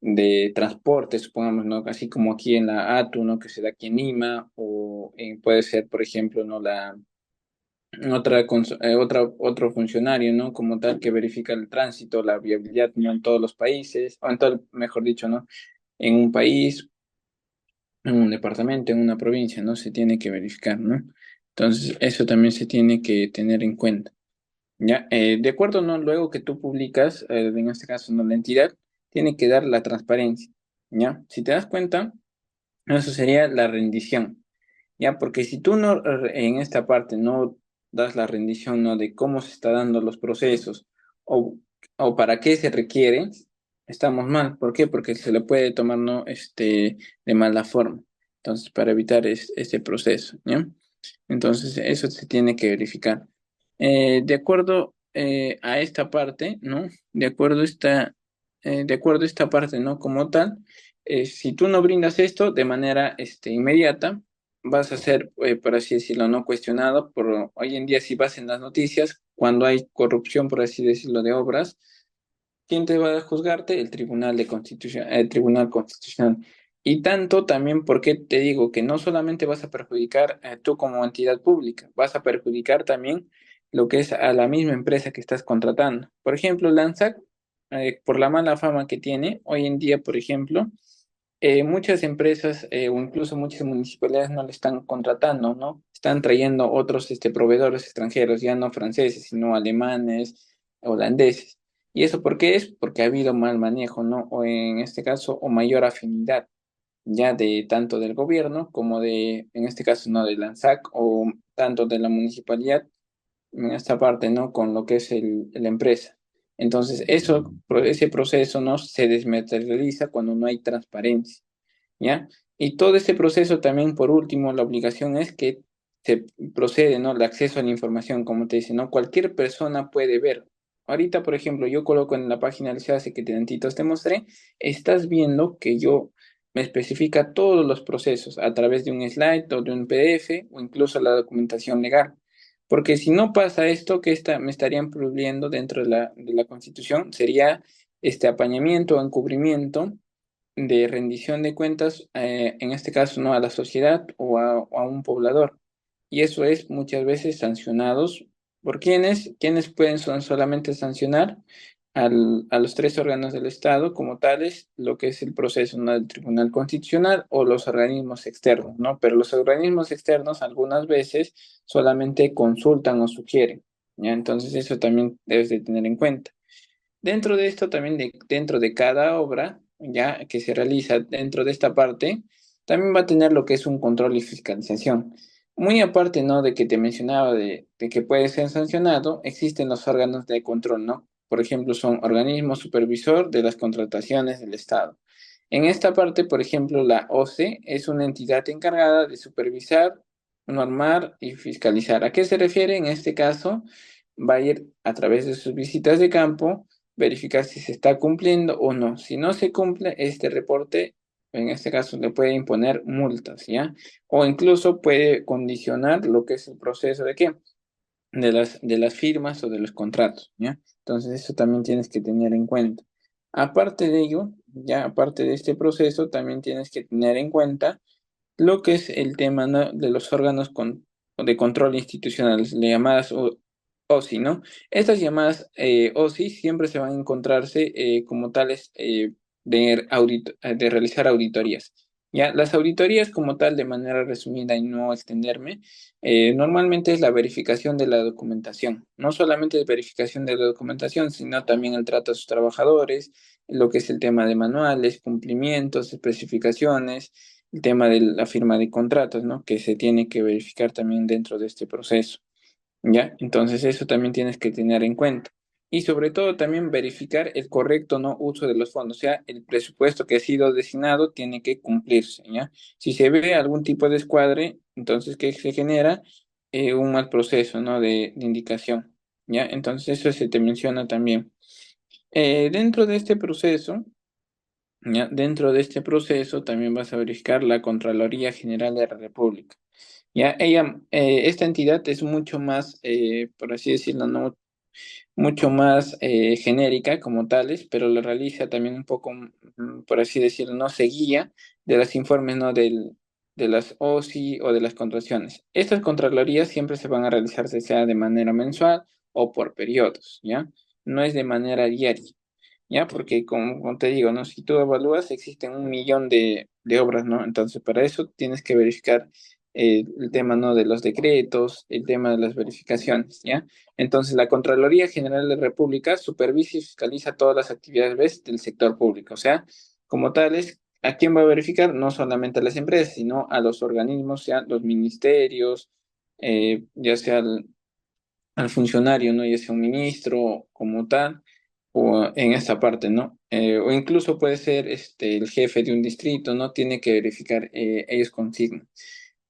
de transporte, supongamos, ¿no? Así como aquí en la ATU, ¿no? Que se da aquí en Lima, o puede ser, por ejemplo, ¿no? Otro funcionario, ¿no? Como tal, que verifica el tránsito, la viabilidad, ¿no? En todos los países, o en todo, mejor dicho, ¿no? En un país, en un departamento, en una provincia, ¿no? Se tiene que verificar, ¿no? Entonces, eso también se tiene que tener en cuenta, ¿ya? De acuerdo, ¿no? Luego que tú publicas, en este caso, ¿no? La entidad tiene que dar la transparencia, ¿ya? Si te das cuenta, eso sería la rendición, ¿ya? Porque si tú no, en esta parte no das la rendición, ¿no? De cómo se está dando los procesos o, o para qué se requiere, estamos mal. ¿Por qué? Porque se le puede tomar, ¿no? De mala forma. Entonces, para evitar ese proceso, ¿ya? Entonces, eso se tiene que verificar. De acuerdo a esta parte, ¿no? De acuerdo a esta parte, ¿no? Como tal, si tú no brindas esto de manera inmediata, vas a ser, por así decirlo, no cuestionado. Hoy en día, si vas en las noticias, cuando hay corrupción, por así decirlo, de obras, ¿quién te va a juzgarte? El Tribunal Constitucional. Y tanto también porque te digo que no solamente vas a perjudicar tú como entidad pública, vas a perjudicar también lo que es a la misma empresa que estás contratando. Por ejemplo, Lanzac, por la mala fama que tiene, hoy en día, por ejemplo, muchas empresas o incluso muchas municipalidades no le están contratando, ¿no? Están trayendo otros proveedores extranjeros, ya no franceses, sino alemanes, holandeses. ¿Y eso por qué es? Porque ha habido mal manejo, ¿no? O en este caso, o mayor afinidad, ya de tanto del gobierno como en este caso, ¿no? De la ANSAC o tanto de la municipalidad en esta parte, ¿no? Con lo que es la empresa. Entonces, ese proceso, ¿no? Se desmaterializa cuando no hay transparencia, ¿ya? Y todo este proceso también, por último, la obligación es que se procede, ¿no? El acceso a la información, como te dice, ¿no? Cualquier persona puede ver. Ahorita, por ejemplo, yo coloco en la página del SEACE que tantitos te mostré, estás viendo que yo me especifica todos los procesos a través de un slide o de un PDF o incluso la documentación legal. Porque si no pasa esto, me estarían prohibiendo dentro de la Constitución, sería este apañamiento o encubrimiento de rendición de cuentas, en este caso, ¿no? A la sociedad o a un poblador. Y eso es muchas veces sancionados por quienes pueden solamente sancionar a los tres órganos del Estado como tales, lo que es el proceso, ¿no? Del Tribunal Constitucional o los organismos externos, ¿no? Pero los organismos externos algunas veces solamente consultan o sugieren, ¿ya? Entonces eso también debes de tener en cuenta. Dentro de esto también, dentro de cada obra, ya que se realiza dentro de esta parte, también va a tener lo que es un control y fiscalización. Muy aparte, ¿no? De que te mencionaba de que puede ser sancionado, existen los órganos de control, ¿no? Por ejemplo, son organismos supervisor de las contrataciones del Estado. En esta parte, por ejemplo, la OCE es una entidad encargada de supervisar, normar y fiscalizar. ¿A qué se refiere? En este caso, va a ir a través de sus visitas de campo verificar si se está cumpliendo o no. Si no se cumple, este reporte en este caso le puede imponer multas, ¿ya? O incluso puede condicionar lo que es el proceso de qué, de las firmas o de los contratos, ¿ya? Entonces eso también tienes que tener en cuenta. Aparte de ello, ya aparte de este proceso, también tienes que tener en cuenta lo que es el tema, ¿no?, de los órganos de control institucional, las llamadas OSI, ¿no? Estas llamadas OSI siempre se van a encontrarse como tales de realizar auditorías. Ya, las auditorías como tal, de manera resumida y no extenderme, normalmente es la verificación de la documentación. No solamente es verificación de la documentación, sino también el trato a sus trabajadores, lo que es el tema de manuales, cumplimientos, especificaciones, el tema de la firma de contratos, ¿no? Que se tiene que verificar también dentro de este proceso, ¿ya? Entonces eso también tienes que tener en cuenta. Y sobre todo también verificar el correcto, ¿no?, uso de los fondos, o sea, el presupuesto que ha sido designado tiene que cumplirse, ¿ya? Si se ve algún tipo de descuadre, entonces, ¿qué se genera? Un mal proceso, ¿no?, de indicación, ¿ya? Entonces eso se te menciona también. Dentro de este proceso, ¿ya? Dentro de este proceso también vas a verificar la Contraloría General de la República. Ya, esta entidad es mucho más, por así decirlo, ¿no?, mucho más genérica como tales, pero lo realiza también un poco, por así decirlo, no se guía de los informes, ¿no?, de las OSI o de las contrataciones. Estas contralorías siempre se van a realizar, sea de manera mensual o por periodos, ¿ya? No es de manera diaria. ¿Ya? Porque como te digo, ¿no? Si tú evalúas, existen 1 millón de obras, ¿no? Entonces, para eso tienes que verificar el tema, ¿no?, de los decretos, el tema de las verificaciones, ¿ya? Entonces, la Contraloría General de la República supervisa y fiscaliza todas las actividades, ¿ves?, del sector público. O sea, como tales, ¿a quién va a verificar? No solamente a las empresas, sino a los organismos, ya los ministerios, ya sea al funcionario, ¿no? Ya sea un ministro como tal, o en esta parte, ¿no? O incluso puede ser el jefe de un distrito, ¿no? Tiene que verificar, ellos consignan.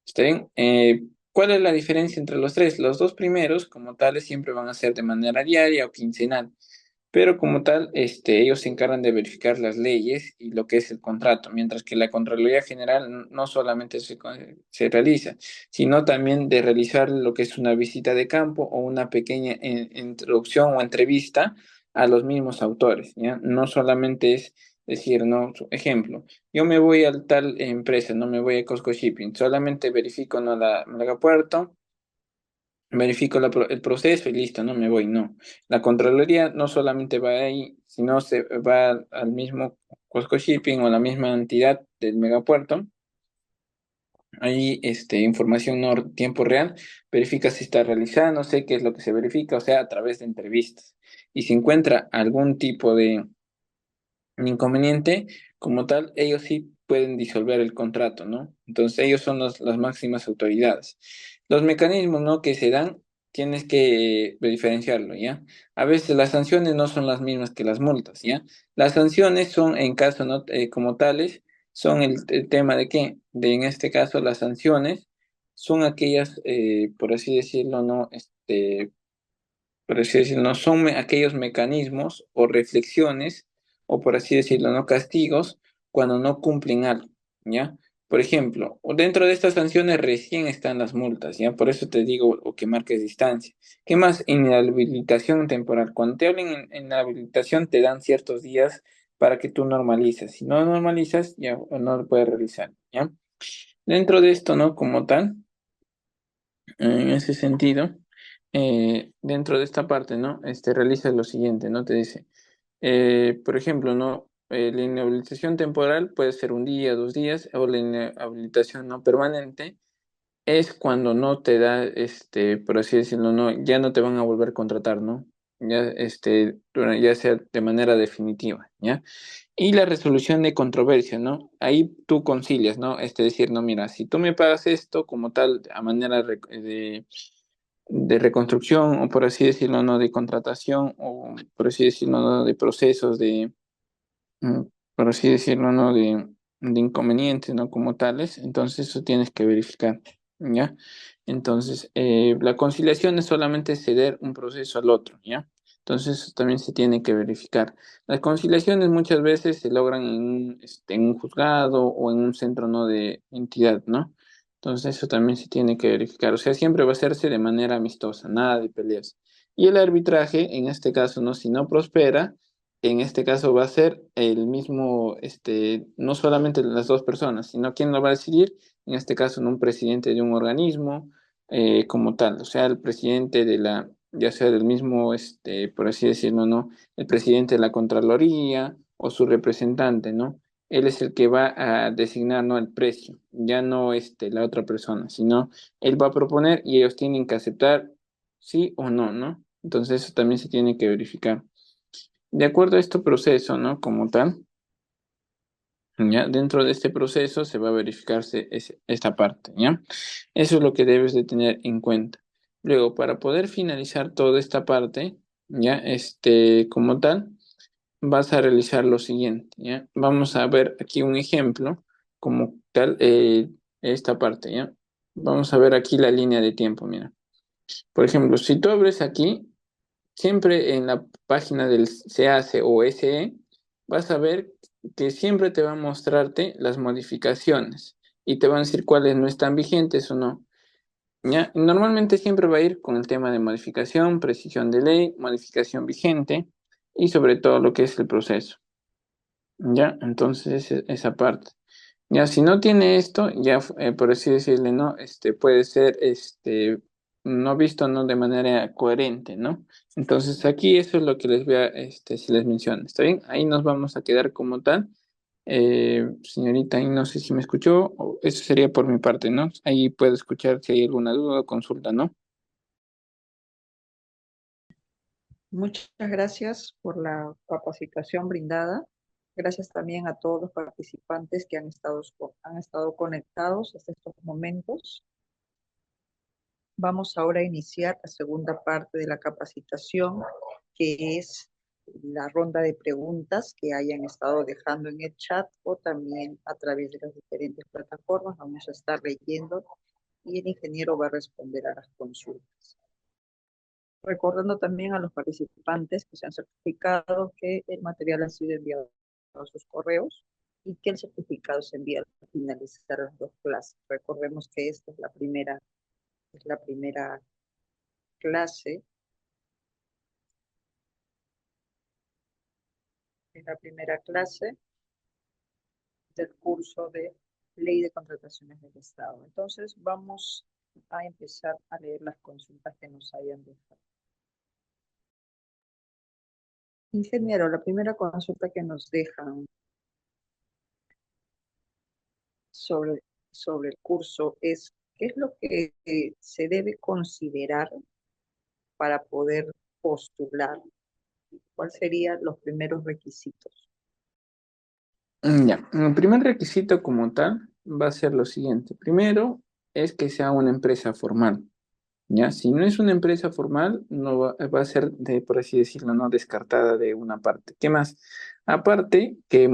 ¿Está bien? ¿Cuál es la diferencia entre los tres? Los dos primeros, como tales, siempre van a ser de manera diaria o quincenal, pero como tal, ellos se encargan de verificar las leyes y lo que es el contrato, mientras que la Contraloría General no solamente se realiza, sino también de realizar lo que es una visita de campo o una pequeña introducción o entrevista a los mismos autores, ¿ya? No solamente es decir, no, ejemplo, yo me voy a tal empresa, no me voy a Costco Shipping, solamente verifico, no, la Puerto, verifico el proceso y listo, no me voy, no. La Contraloría no solamente va ahí, sino se va al mismo Costco Shipping o la misma entidad del megapuerto. Ahí, información no tiempo real, verifica si está realizando, sé qué es lo que se verifica, o sea, a través de entrevistas. Y si encuentra algún tipo de inconveniente, como tal, ellos sí pueden disolver el contrato, ¿no? Entonces ellos son las máximas autoridades. Los mecanismos, ¿no?, que se dan, tienes que diferenciarlo, ¿ya? A veces las sanciones no son las mismas que las multas, ¿ya? Las sanciones son, en caso, ¿no?, como tales, son el tema de qué, de en este caso las sanciones son aquellas, por así decirlo, ¿no? Por así decirlo, no son aquellos mecanismos o reflexiones, o por así decirlo, no castigos, cuando no cumplen algo, ¿ya? Por ejemplo, dentro de estas sanciones recién están las multas, ¿ya? Por eso te digo o que marques distancia. ¿Qué más? Inhabilitación temporal. Cuando te hablen en inhabilitación, te dan ciertos días para que tú normalices. Si no normalizas, ya no lo puedes realizar, ¿ya? Dentro de esto, ¿no? Como tal, en ese sentido, dentro de esta parte, ¿no? Realiza lo siguiente, ¿no? Te dice, por ejemplo, ¿no? La inhabilitación temporal puede ser 1 día, 2 días, o la inhabilitación no permanente es cuando no te da, por así decirlo, no, ya no te van a volver a contratar, ¿no? Ya, ya sea de manera definitiva, ¿ya? Y la resolución de controversia, ¿no? Ahí tú concilias, ¿no? Decir, no, mira, si tú me pagas esto como tal, a manera de reconstrucción, o por así decirlo, ¿no?, de contratación, o por así decirlo, ¿no?, de procesos mm, por así decirlo, ¿no?, de inconvenientes, ¿no?, como tales, entonces eso tienes que verificar, ¿ya? Entonces, la conciliación es solamente ceder un proceso al otro, ¿ya? Entonces eso también se tiene que verificar. Las conciliaciones muchas veces se logran en un juzgado o en un centro, ¿no?, de entidad, ¿no? Entonces eso también se tiene que verificar. O sea, siempre va a hacerse de manera amistosa, nada de peleas. Y el arbitraje, en este caso, ¿no?, si no prospera, en este caso va a ser el mismo, no solamente las dos personas, sino quién lo va a decidir, en este caso, ¿no?, un presidente de un organismo como tal, o sea, el presidente de la, ya sea del mismo, por así decirlo, ¿no?, el presidente de la Contraloría o su representante, ¿no? Él es el que va a designar, ¿no?, el precio, ya no la otra persona, sino él va a proponer y ellos tienen que aceptar sí o no, ¿no? Entonces eso también se tiene que verificar. De acuerdo a este proceso, ¿no?, como tal, ¿ya? Dentro de este proceso se va a verificarse esta parte, ¿ya? Eso es lo que debes de tener en cuenta. Luego, para poder finalizar toda esta parte, ¿ya? Como tal, vas a realizar lo siguiente, ¿ya? Vamos a ver aquí un ejemplo, como tal, esta parte, ¿ya? Vamos a ver aquí la línea de tiempo, mira. Por ejemplo, si tú abres aquí, siempre en la página del SEACE o SE, vas a ver que siempre te va a mostrarte las modificaciones y te van a decir cuáles no están vigentes o no. ¿Ya? Normalmente siempre va a ir con el tema de modificación, precisión de ley, modificación vigente y sobre todo lo que es el proceso. ¿Ya? Entonces esa parte. Ya, si no tiene esto, ya por así decirle, ¿no? Puede ser no visto, ¿no?, de manera coherente, ¿no? Entonces aquí eso es lo que les voy a, si les menciono. ¿Está bien? Ahí nos vamos a quedar como tal. Señorita, ahí no sé si me escuchó, o eso sería por mi parte, ¿no? Ahí puede escuchar si hay alguna duda o consulta, ¿no? Muchas gracias por la capacitación brindada. Gracias también a todos los participantes que han estado conectados hasta estos momentos. Vamos ahora a iniciar la segunda parte de la capacitación, que es la ronda de preguntas que hayan estado dejando en el chat o también a través de las diferentes plataformas. Vamos a estar leyendo y el ingeniero va a responder a las consultas. Recordando también a los participantes que se han certificado que el material ha sido enviado a sus correos y que el certificado se envía al finalizar las dos clases. Recordemos que esta es la primera clase, es la primera clase del curso de Ley de Contrataciones del Estado. Entonces vamos a empezar a leer las consultas que nos hayan dejado. Ingeniero, la primera consulta que nos dejan sobre, sobre el curso es ¿qué es lo que se debe considerar para poder postular? ¿Cuáles serían los primeros requisitos? Ya, el primer requisito como tal va a ser lo siguiente. Primero es que sea una empresa formal. ¿Ya? Si no es una empresa formal, no va a ser, por así decirlo, no descartada de una parte. ¿Qué más? Aparte, que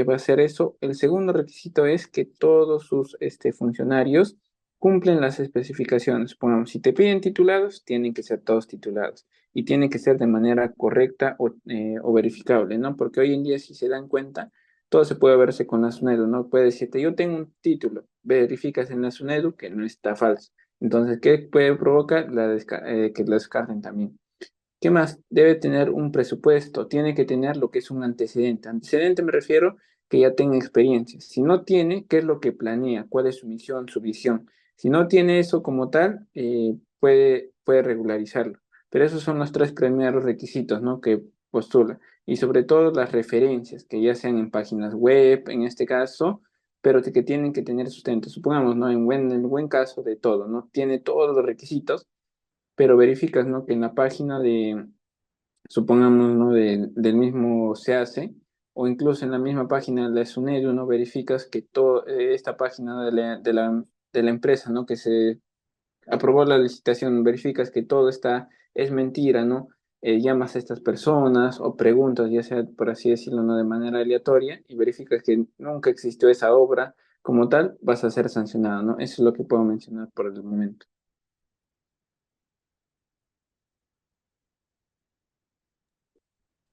va a ser eso, el segundo requisito es que todos sus funcionarios cumplen las especificaciones. Pongamos, si te piden titulados, tienen que ser todos titulados y tienen que ser de manera correcta o verificable, ¿no? Porque hoy en día, si se dan cuenta, todo se puede verse con la SUNEDU, ¿no? Puede decirte, yo tengo un título, verificas en la SUNEDU que no está falso. Entonces, ¿qué puede provocar? Que lo descarten también. ¿Qué más? Debe tener un presupuesto, tiene que tener lo que es un antecedente. Antecedente me refiero que ya tenga experiencia. Si no tiene, ¿qué es lo que planea? ¿Cuál es su misión, su visión? Si no tiene eso como tal, puede regularizarlo. Pero esos son los tres primeros requisitos, ¿no?, que postula. Y sobre todo las referencias, que ya sean en páginas web, en este caso, pero que tienen que tener sustento. Supongamos, ¿no? En el buen caso de todo, ¿no? Tiene todos los requisitos, pero verificas, ¿no?, que en la página de, supongamos, ¿no?, del mismo SEACE, o incluso en la misma página de la SUNEDU, ¿no?, verificas que toda esta página de la empresa, ¿no?, que se aprobó la licitación, verificas que todo es mentira, ¿no? Llamas a estas personas o preguntas, ya sea por así decirlo, ¿no?, de manera aleatoria, y verificas que nunca existió esa obra como tal, vas a ser sancionado, ¿no? Eso es lo que puedo mencionar por el momento.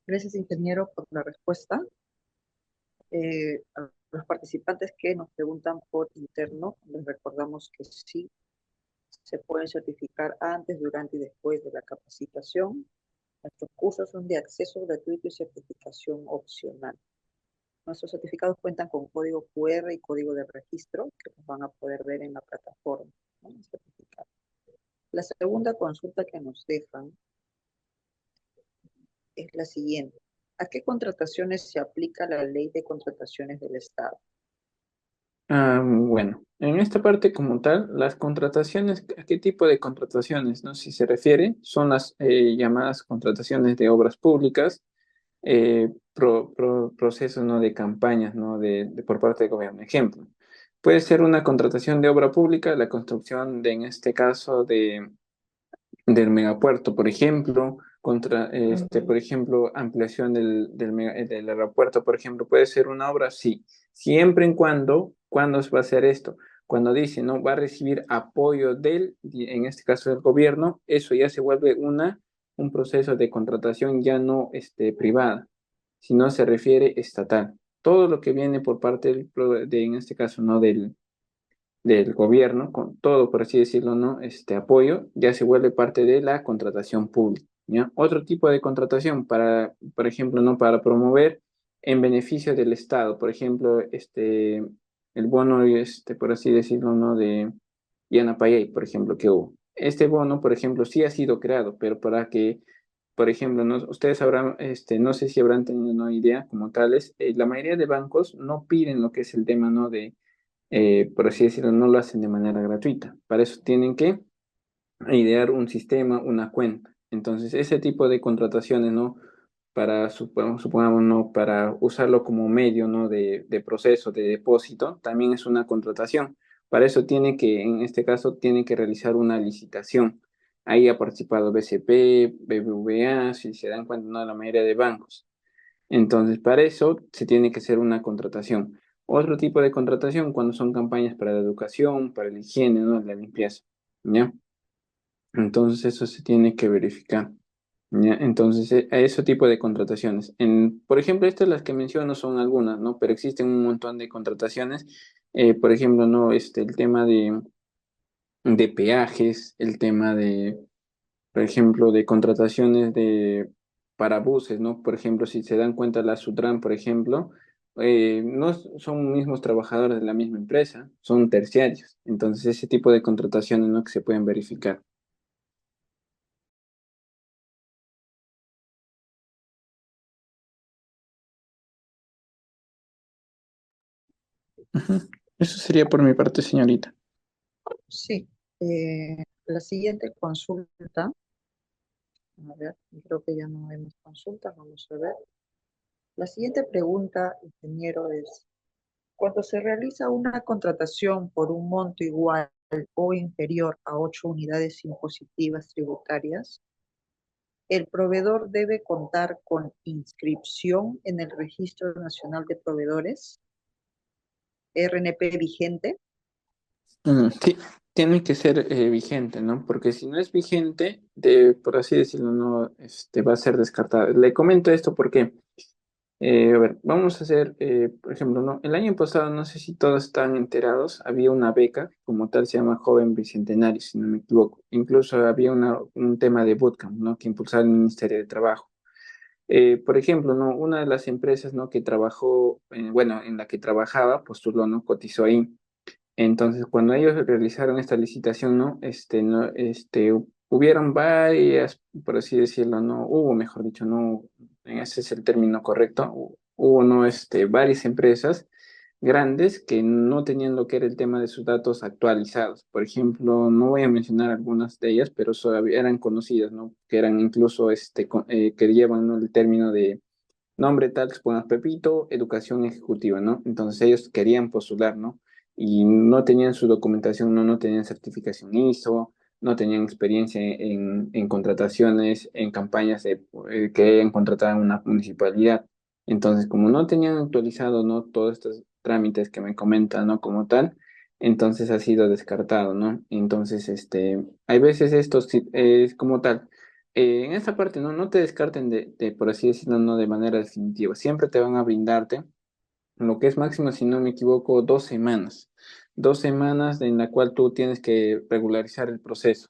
Gracias, ingeniero, por la respuesta. A los participantes que nos preguntan por interno, les recordamos que sí se pueden certificar antes, durante y después de la capacitación. Nuestros cursos son de acceso gratuito y certificación opcional. Nuestros certificados cuentan con código QR y código de registro que los van a poder ver en la plataforma, ¿no? Certificado. La segunda consulta que nos dejan es la siguiente. ¿A qué contrataciones se aplica la ley de contrataciones del Estado? Bueno, en esta parte como tal, las contrataciones, ¿a qué tipo de contrataciones, no? Si se refiere, son las llamadas contrataciones de obras públicas, procesos, ¿no? De campañas, ¿no? Por parte del gobierno. Ejemplo, puede ser una contratación de obra pública, la construcción de, en este caso, del megapuerto, por ejemplo, por ejemplo, ampliación del aeropuerto, por ejemplo, puede ser una obra, sí, siempre en ¿cuándo se va a hacer esto? Cuando dice, ¿no? Va a recibir apoyo en este caso del gobierno, eso ya se vuelve un proceso de contratación ya no privada, sino se refiere estatal. Todo lo que viene por parte en este caso, ¿no? Del gobierno, con todo, por así decirlo, ¿no? Este apoyo, ya se vuelve parte de la contratación pública, ¿ya? Otro tipo de contratación por ejemplo, ¿no? Para promover en beneficio del Estado, por ejemplo, el bono, por así decirlo, ¿no? De Yanapayay, por ejemplo, que hubo. Este bono, por ejemplo, sí ha sido creado, pero para que, por ejemplo, ¿no? Ustedes habrán, no sé si habrán tenido una idea como tales, la mayoría de bancos no piden lo que es el tema, ¿no? Por así decirlo, no lo hacen de manera gratuita. Para eso tienen que idear un sistema, una cuenta. Entonces, ese tipo de contrataciones, ¿no? Supongamos, ¿no? Para usarlo como medio, ¿no? De proceso, de depósito, también es una contratación. Para eso en este caso, tiene que realizar una licitación. Ahí ha participado BCP, BBVA, si se dan cuenta, ¿no? La mayoría de bancos. Entonces, para eso se tiene que hacer una contratación. Otro tipo de contratación cuando son campañas para la educación, para la higiene, ¿no? La limpieza, ¿ya? Entonces, eso se tiene que verificar, ¿ya? Entonces, a ese tipo de contrataciones. Por ejemplo, estas las que menciono son algunas, ¿no? Pero existen un montón de contrataciones. Por ejemplo, ¿no? El tema de peajes, el tema por ejemplo, de contrataciones para buses, ¿no? Por ejemplo, si se dan cuenta, la Sutran, por ejemplo, no son mismos trabajadores de la misma empresa, son terciarios. Entonces, ese tipo de contrataciones, ¿no? Que se pueden verificar. Ujú. Eso sería por mi parte, señorita. Sí. La siguiente consulta, a ver, creo que ya no hay más consultas, vamos a ver. La siguiente pregunta, ingeniero, es, cuando se realiza una contratación por un monto igual o inferior a 8 unidades impositivas tributarias, el proveedor debe contar con inscripción en el Registro Nacional de Proveedores, RNP vigente. Sí, tiene que ser vigente, ¿no? Porque si no es vigente, por así decirlo, no, va a ser descartada. Le comento esto porque a ver, vamos a hacer, por ejemplo, ¿no? El año pasado, no sé si todos están enterados, había una beca, como tal se llama Joven Bicentenario, si no me equivoco. Incluso había un tema de bootcamp, ¿no? Que impulsaba el Ministerio de Trabajo. Por ejemplo, ¿no? Una de las empresas, ¿no? Que trabajó, bueno, en la que trabajaba, postuló, ¿no? Cotizó ahí. Entonces, cuando ellos realizaron esta licitación, ¿no? Hubieron varias, por así decirlo, ¿no? Hubo, mejor dicho, no, ese es el término correcto, hubo, ¿no? Varias empresas grandes que no tenían lo que era el tema de sus datos actualizados. Por ejemplo, no voy a mencionar algunas de ellas, pero eran conocidas, ¿no? Que eran incluso, que llevan, ¿no? El término de nombre tal, supongamos Pepito, educación ejecutiva, ¿no? Entonces ellos querían postular, ¿no? Y no tenían su documentación, no tenían certificación ISO, no tenían experiencia en contrataciones, en campañas que hayan contratado en una municipalidad. Entonces, como no tenían actualizado, ¿no? Todos estos trámites que me comentan, ¿no? Como tal, entonces ha sido descartado, ¿no? Entonces, hay veces esto es como tal. en esta parte no te descarten por así decirlo, no de manera definitiva. Siempre te van a brindarte lo que es máximo, si no me equivoco, 2 semanas. 2 semanas en la cual tú tienes que regularizar el proceso.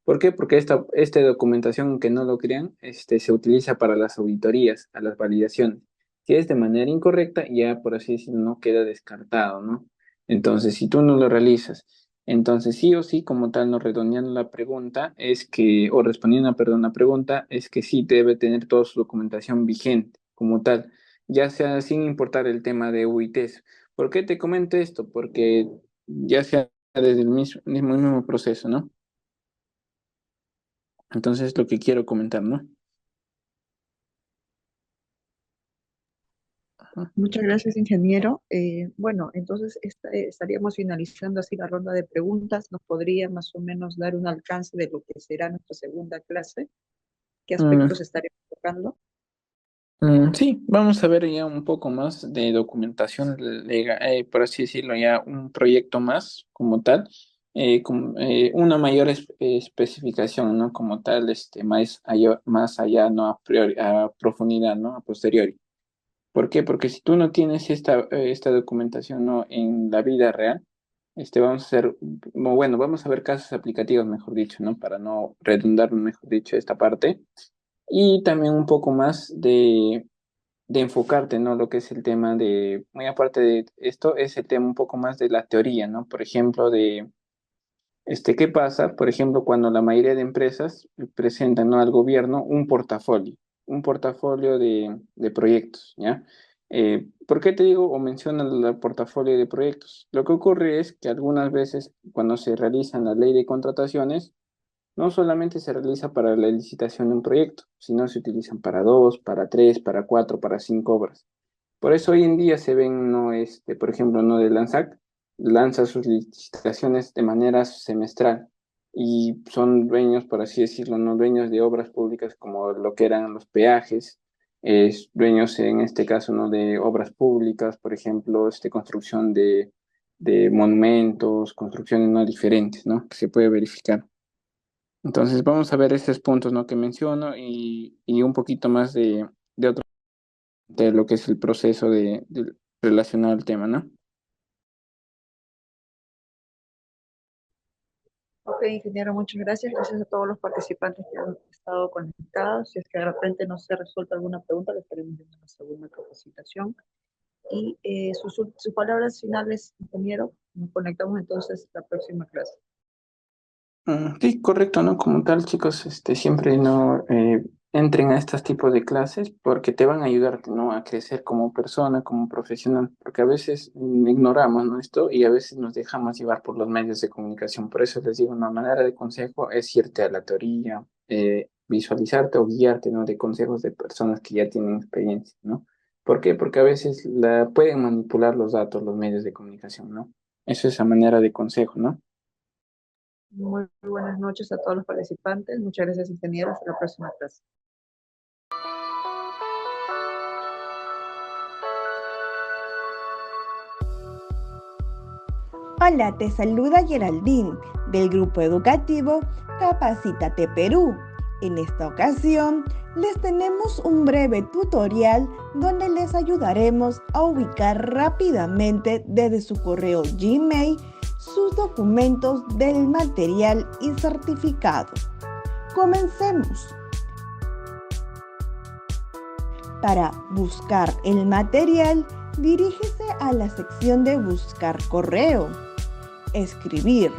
¿Por qué? Porque esta documentación, aunque no lo crean, se utiliza para las auditorías, a las validaciones. Si es de manera incorrecta, ya por así decirlo, no queda descartado, ¿no? Entonces, si tú no lo realizas, entonces sí o sí, como tal, no redondeando la pregunta, es que, o respondiendo, perdón, la pregunta, es que sí debe tener toda su documentación vigente, como tal, ya sea sin importar el tema de UITs. ¿Por qué te comento esto? Porque ya sea desde el mismo proceso, ¿no? Entonces, lo que quiero comentar, ¿no? Ajá. Muchas gracias, ingeniero. Bueno, entonces estaríamos finalizando así la ronda de preguntas. ¿Nos podría más o menos dar un alcance de lo que será nuestra segunda clase? ¿Qué Mm, aspectos estaremos tocando? sí, vamos a ver ya un poco más de documentación legal, por así decirlo, ya un proyecto más como tal, una mayor especificación, ¿no? Como tal, más allá, ¿no? A priori, a profundidad, ¿no? A posteriori. ¿Por qué? Porque si tú no tienes esta documentación, ¿no? En la vida real, vamos a hacer, bueno, vamos a ver casos aplicativos, mejor dicho, ¿no? Para no redundar, mejor dicho, esta parte. Y también un poco más de enfocarte, ¿no? Lo que es el tema de, muy aparte de esto, es el tema un poco más de la teoría, ¿no? Por ejemplo, ¿qué pasa? Por ejemplo, cuando la mayoría de empresas presentan, ¿no? Al gobierno un portafolio de proyectos, ¿ya? ¿Por qué te digo o menciono el portafolio de proyectos? Lo que ocurre es que algunas veces cuando se realizan la ley de contrataciones, no solamente se realiza para la licitación de un proyecto, sino se utilizan para dos, para tres, para cuatro, para cinco obras. Por eso hoy en día se ven, no, por ejemplo, no de Lanzac, lanza sus licitaciones de manera semestral y son dueños, por así decirlo, no dueños de obras públicas como lo que eran los peajes, dueños en este caso, no de obras públicas, por ejemplo, construcción de monumentos, construcciones no diferentes, ¿no? Que se puede verificar. Entonces vamos a ver estos puntos, ¿no? Que menciono y un poquito más de lo que es el proceso relacionado al tema, ¿no? Ok, ingeniero, muchas gracias. Gracias a todos los participantes que han estado conectados. Si es que de repente no se resuelta alguna pregunta, le estaremos viendo en la segunda capacitación. Y sus palabras finales, ingeniero. Nos conectamos entonces la próxima clase. Sí, correcto, ¿no? Como tal, chicos, siempre no entren a estos tipos de clases porque te van a ayudarte, ¿no? A crecer como persona, como profesional, porque a veces ignoramos, ¿no? Esto y a veces nos dejamos llevar por los medios de comunicación. Por eso les digo, una manera de consejo es irte a la teoría, visualizarte o guiarte, ¿no? De consejos de personas que ya tienen experiencia, ¿no? ¿Por qué? Porque a veces pueden manipular los datos, los medios de comunicación, ¿no? Eso es a manera de consejo, ¿no? Muy buenas noches a todos los participantes. Muchas gracias, ingeniero. Hasta la próxima clase. Hola, te saluda Geraldine del grupo educativo Capacítate Perú. En esta ocasión les tenemos un breve tutorial donde les ayudaremos a ubicar rápidamente desde su correo Gmail sus documentos del material y certificado. Comencemos. Para buscar el material, dirígese a la sección de Buscar correo. Escribir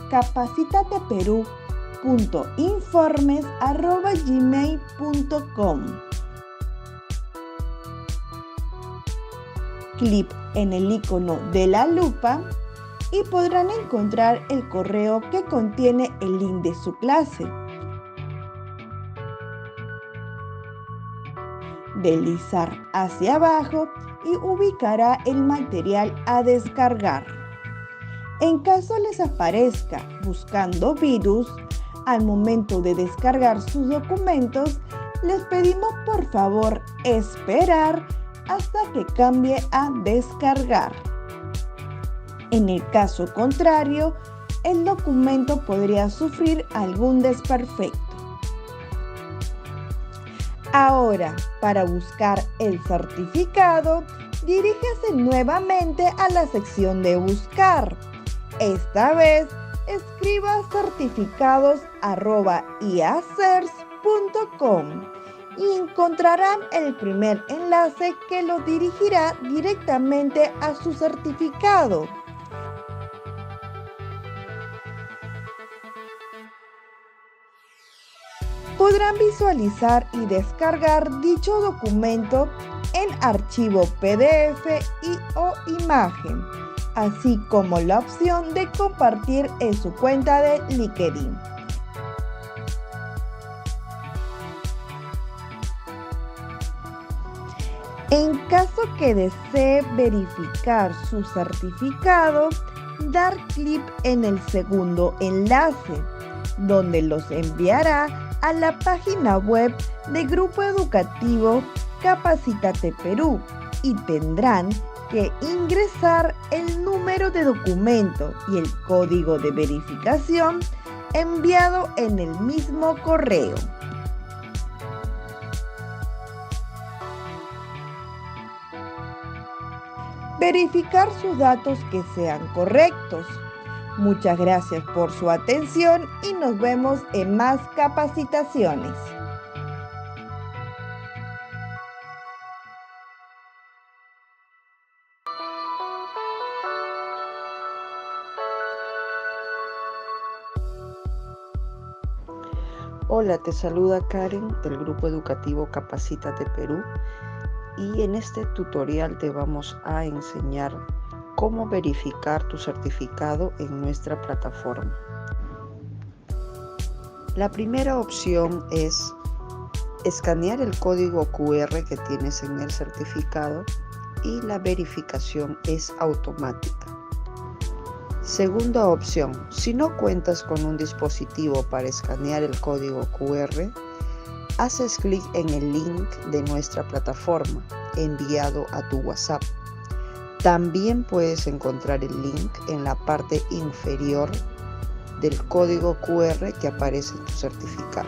capacitateperú.informes@gmail.com. Clic en el icono de la lupa y podrán encontrar el correo que contiene el link de su clase. Deslizar hacia abajo y ubicará el material a descargar. En caso les aparezca buscando virus, al momento de descargar sus documentos, les pedimos por favor esperar hasta que cambie a descargar. En el caso contrario, el documento podría sufrir algún desperfecto. Ahora, para buscar el certificado, dirígese nuevamente a la sección de buscar. Esta vez, escriba certificados@iacers.com y encontrarán el primer enlace que lo dirigirá directamente a su certificado. Podrán visualizar y descargar dicho documento en archivo PDF o imagen, así como la opción de compartir en su cuenta de LinkedIn. En caso que desee verificar su certificado, dar clic en el segundo enlace, donde los enviará a la página web de Grupo Educativo Capacítate Perú y tendrán que ingresar el número de documento y el código de verificación enviado en el mismo correo. Verificar sus datos que sean correctos. Muchas gracias por su atención y nos vemos en más capacitaciones. Hola, te saluda Karen del Grupo Educativo Capacítate Perú y en este tutorial te vamos a enseñar cómo verificar tu certificado en nuestra plataforma. La primera opción es escanear el código QR que tienes en el certificado y la verificación es automática. Segunda opción, si no cuentas con un dispositivo para escanear el código QR, haces clic en el link de nuestra plataforma enviado a tu WhatsApp. También puedes encontrar el link en la parte inferior del código QR que aparece en tu certificado.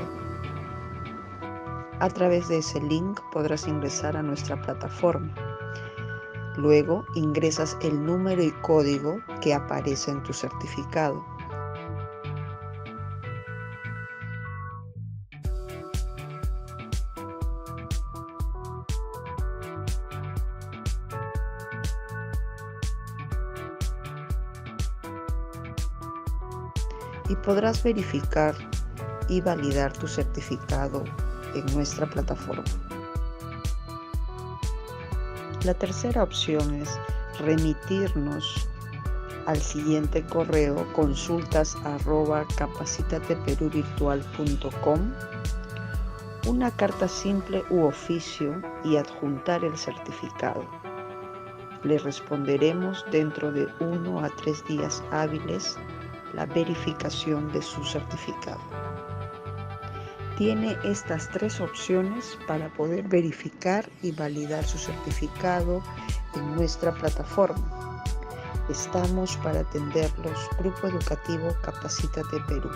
A través de ese link podrás ingresar a nuestra plataforma. Luego ingresas el número y código que aparece en tu certificado. Y podrás verificar y validar tu certificado en nuestra plataforma. La tercera opción es remitirnos al siguiente correo consultas@capacitateperuvirtual.com una carta simple u oficio y adjuntar el certificado. Le responderemos dentro de 1 a 3 días hábiles la verificación de su certificado. Tiene estas 3 opciones para poder verificar y validar su certificado en nuestra plataforma. Estamos para atenderlos, Grupo Educativo Capacítate Perú.